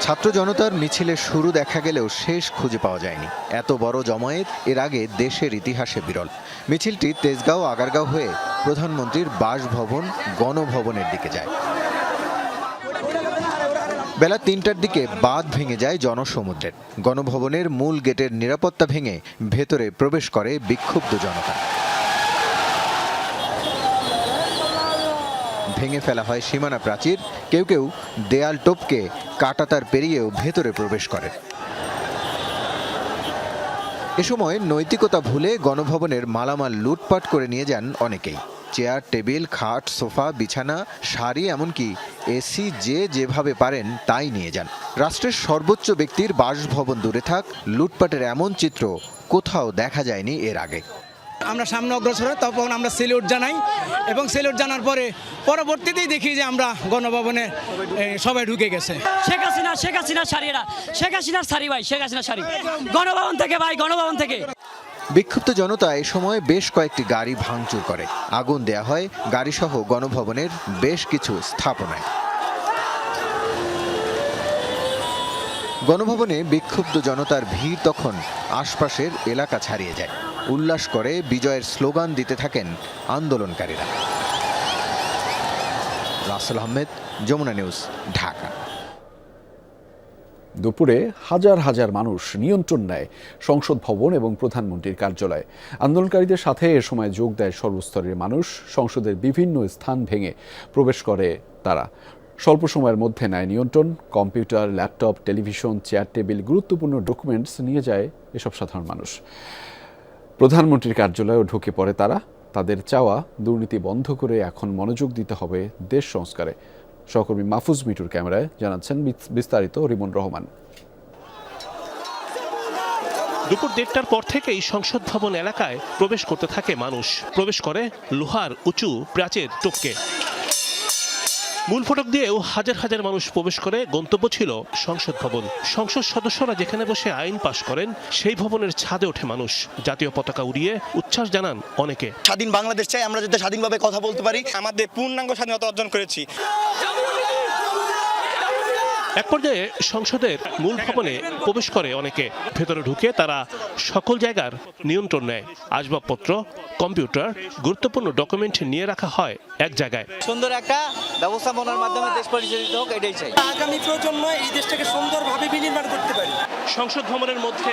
Speaker 27: ছাত্র জনতার মিছিলের শুরু দেখা গেলেও শেষ খুঁজে পাওয়া যায়নি। এত বড় জমায়েত এর আগে দেশের ইতিহাসে বিরল। মিছিলটি তেজগাঁও আগারগাঁও হয়ে প্রধানমন্ত্রীর বাসভবন গণভবনের দিকে যায়। বেলা 3টার দিকে বাঁধ ভেঙে যায় জনসমুদ্রের। গণভবনের মূল গেটের নিরাপত্তা ভেঙে ভেতরে প্রবেশ করে বিক্ষুব্ধ জনতা। ভেঙে ফেলা হয় সীমানা প্রাচীর, কেউ কেউ দেয়াল টপকে কাঁটাতার পেরিয়েও ভেতরে প্রবেশ করে। এ সময় নৈতিকতা ভুলে গণভবনের মালামাল লুটপাট করে নিয়ে যান অনেকেই। চেয়ার, টেবিল, খাট, সোফা, বিছানা, শাড়ি, এমনকি এসি যেভাবে পারেন তাই নিয়ে যান। রাষ্ট্রের সর্বোচ্চ ব্যক্তির বাসভবন দূরে থাক, লুটপাটের এমন চিত্র কোথাও দেখা যায়নি এর আগে।
Speaker 8: আমরা সামনে অগ্রসর হই, তখন আমরা সেলিউট জানাই এবং সেলিউট জানার পরে পরবর্তীতেই দেখি যে আমরা গণভবনে সবাই ঢুকে গেছে।
Speaker 18: শেখ হাসিনা শাড়িরা, শেখ হাসিনার শাড়ি ভাই, শেখ হাসিনার শাড়ি গণভবন থেকে ভাই, গণভবন থেকে।
Speaker 27: বিক্ষুব্ধ জনতা এ সময় বেশ কয়েকটি গাড়ি ভাঙচুর করে, আগুন দেয়া হয় গাড়িসহ গণভবনের বেশ কিছু স্থাপনায়। গণভবনে বিক্ষুব্ধ জনতার ভিড় তখন আশপাশের এলাকা ছাড়িয়ে যায়। উল্লাস করে বিজয়ের স্লোগান দিতে থাকেন আন্দোলনকারীরা। রাসেল আহমেদ, যমুনা নিউজ, ঢাকা।
Speaker 1: দুপুরে হাজার হাজার মানুষ নিয়ন্ত্রণ নেয় সংসদ ভবন এবং প্রধানমন্ত্রীর কার্যালয়ে। আন্দোলনকারীদের সাথে এ সময় যোগ দেয় সর্বস্তরের মানুষ। সংসদের বিভিন্ন স্থান ভেঙে প্রবেশ করে তারা। স্বল্প সময়ের মধ্যে নেয় নিয়ন্ত্রণ। Computer, laptop, television, chair, table, গুরুত্বপূর্ণ ডকুমেন্টস নিয়ে যায় এসব সাধারণ মানুষ। প্রধানমন্ত্রীর কার্যালয়েও ঢুকে পড়ে তারা। তাদের চাওয়া, দুর্নীতি বন্ধ করে এখন মনোযোগ দিতে হবে দেশ সংস্কারে। সহকর্মী মাহফুজ মিটুর ক্যামেরায় জানাচ্ছেন বিস্তারিত রিমন রহমান।
Speaker 4: দুপুর 1:30টার পর থেকেই সংসদ ভবন এলাকায় প্রবেশ করতে থাকে মানুষ। প্রবেশ করে লোহার উঁচু প্রাচীর টপকে। মূল ফটক দিয়েও হাজার হাজার মানুষ প্রবেশ করে। গন্তব্য ছিল সংসদ ভবন। সংসদ সদস্যরা যেখানে বসে আইন পাশ করেন সেই ভবনের ছাদে ওঠে মানুষ। জাতীয় পতাকা উড়িয়ে উচ্ছ্বাস জানান অনেকে।
Speaker 19: স্বাধীন বাংলাদেশ চাই, আমরা যাতে স্বাধীনভাবে কথা বলতে পারি। আমাদের পূর্ণাঙ্গ স্বাধীনতা অর্জন করেছি।
Speaker 4: এক পর্যায়ে সংসদের মূল ভবনে প্রবেশ করে অনেকে। ভেতরে ঢুকে তারা সকল জায়গার নিয়ন্ত্রণ নেয়। আসবাবপত্র, কম্পিউটার, গুরুত্বপূর্ণ ডকুমেন্ট নিয়ে রাখা হয় এক জায়গায়।
Speaker 20: সুন্দর একটা ব্যবস্থাপনার মাধ্যমে দেশ পরিচালিত হোক, এটাই চাই। আগামী প্রজন্ম এই দেশটাকে সুন্দরভাবে বিনির্মাণ করতে পারে।
Speaker 4: সংসদ ভবনের মধ্যে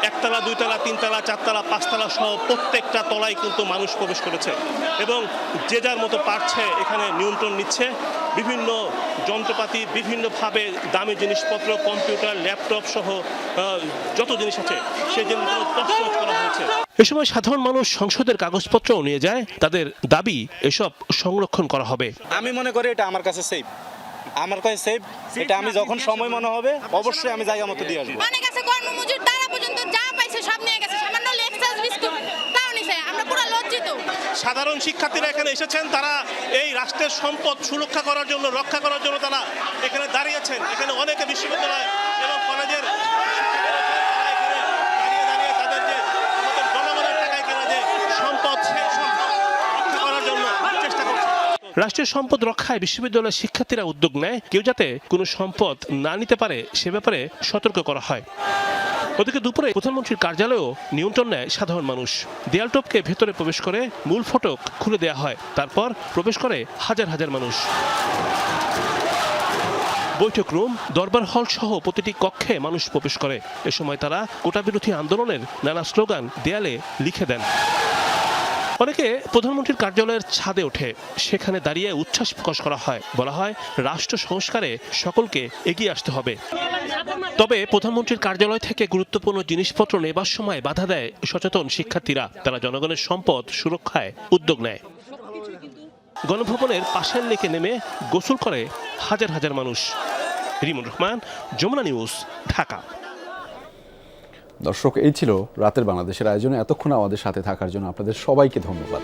Speaker 4: একতলা, দুইতলা, তিনতলা, চারতলা, পাঁচতলা সহ প্রত্যেকটা তলায় কিন্তু মানুষ প্রবেশ করেছে এবং যে যার মতো পারছে এখানে নিয়ন্ত্রণ নিচ্ছে। বিভিন্ন যন্ত্রপাতি, বিভিন্নভাবে দামি জিনিসপত্র, কম্পিউটার, ল্যাপটপ সহ যত জিনিস আছে সেই জিনিসগুলো তছনছ করা হয়েছে। এ সময় সাধারণ মানুষ সংসদের কাগজপত্রও নিয়ে যায়। তাদের দাবি এসব সংরক্ষণ করা হবে।
Speaker 20: আমি মনে করি এটা আমার কাছে সেফ। আমার কাছে সেফ। এটা আমি যখন সময় মনে হবে অবশ্যই আমি জায়গা মতো দিয়ে আসবো।
Speaker 10: অনেক আছে কর্মমজুর, তারা পর্যন্ত যা পাইছে সব নিয়ে গেছে। সামান্য লেকচার বিস্কুট তাও নিছে। আমরা পুরো লজ্জিত।
Speaker 4: সাধারণ শিক্ষার্থীরা এখানে এসেছেন। তারা এই রাষ্ট্রের সম্পদ সুরক্ষা করার জন্য, রক্ষা করার জন্য তারা এখানে দাঁড়িয়েছেন। এখানে অনেকে বিশ্ববিদ্যালয় এবং কলেজের দাঁড়িয়ে তাদের যে আমাদের জনগণের টাকায় কেনা যে সম্পদ, সেই সম্পদ রক্ষা করার জন্য চেষ্টা করছে। রাষ্ট্রের সম্পদ রক্ষায় বিশ্ববিদ্যালয়ের শিক্ষার্থীরা উদ্যোগ নেয়। কেউ যাতে কোনো সম্পদ না নিতে পারে সে ব্যাপারে সতর্ক করা হয়। ওদিকে দুপুরে প্রধানমন্ত্রীর কার্যালয়েও নিয়ন্ত্রণ নেয় সাধারণ মানুষ। দেয়াল টপকে ভেতরে প্রবেশ করে মূল ফটক খুলে দেয়া হয়। তারপর প্রবেশ করে হাজার হাজার মানুষ। বৈঠক রুম, দরবার হল সহ প্রতিটি কক্ষে মানুষ প্রবেশ করে। এ সময় তারা কোটা বিরোধী আন্দোলনের নানা স্লোগান দেয়ালে লিখে দেন। অনেকে প্রধানমন্ত্রীর কার্যালয়ের ছাদে ওঠে। সেখানে দাঁড়িয়ে উচ্ছ্বাস প্রকাশ করা হয়। বলা হয় রাষ্ট্র সংস্কারে সকলকে এগিয়ে আসতে হবে। তবে প্রধানমন্ত্রীর কার্যালয় থেকে গুরুত্বপূর্ণ জিনিসপত্র নেবার সময় বাধা দেয় সচেতন শিক্ষার্থীরা। তারা জনগণের সম্পদ সুরক্ষায় উদ্যোগ নেয়। গণভবনের পাশের লেকে নেমে গোসল করে হাজার হাজার মানুষ। রিমন রহমান, যমুনা নিউজ, ঢাকা।
Speaker 1: দর্শক, এই ছিল রাতের বাংলাদেশের আয়োজনে। এতক্ষণ আমাদের সাথে থাকার জন্য আপনাদের সবাইকে ধন্যবাদ।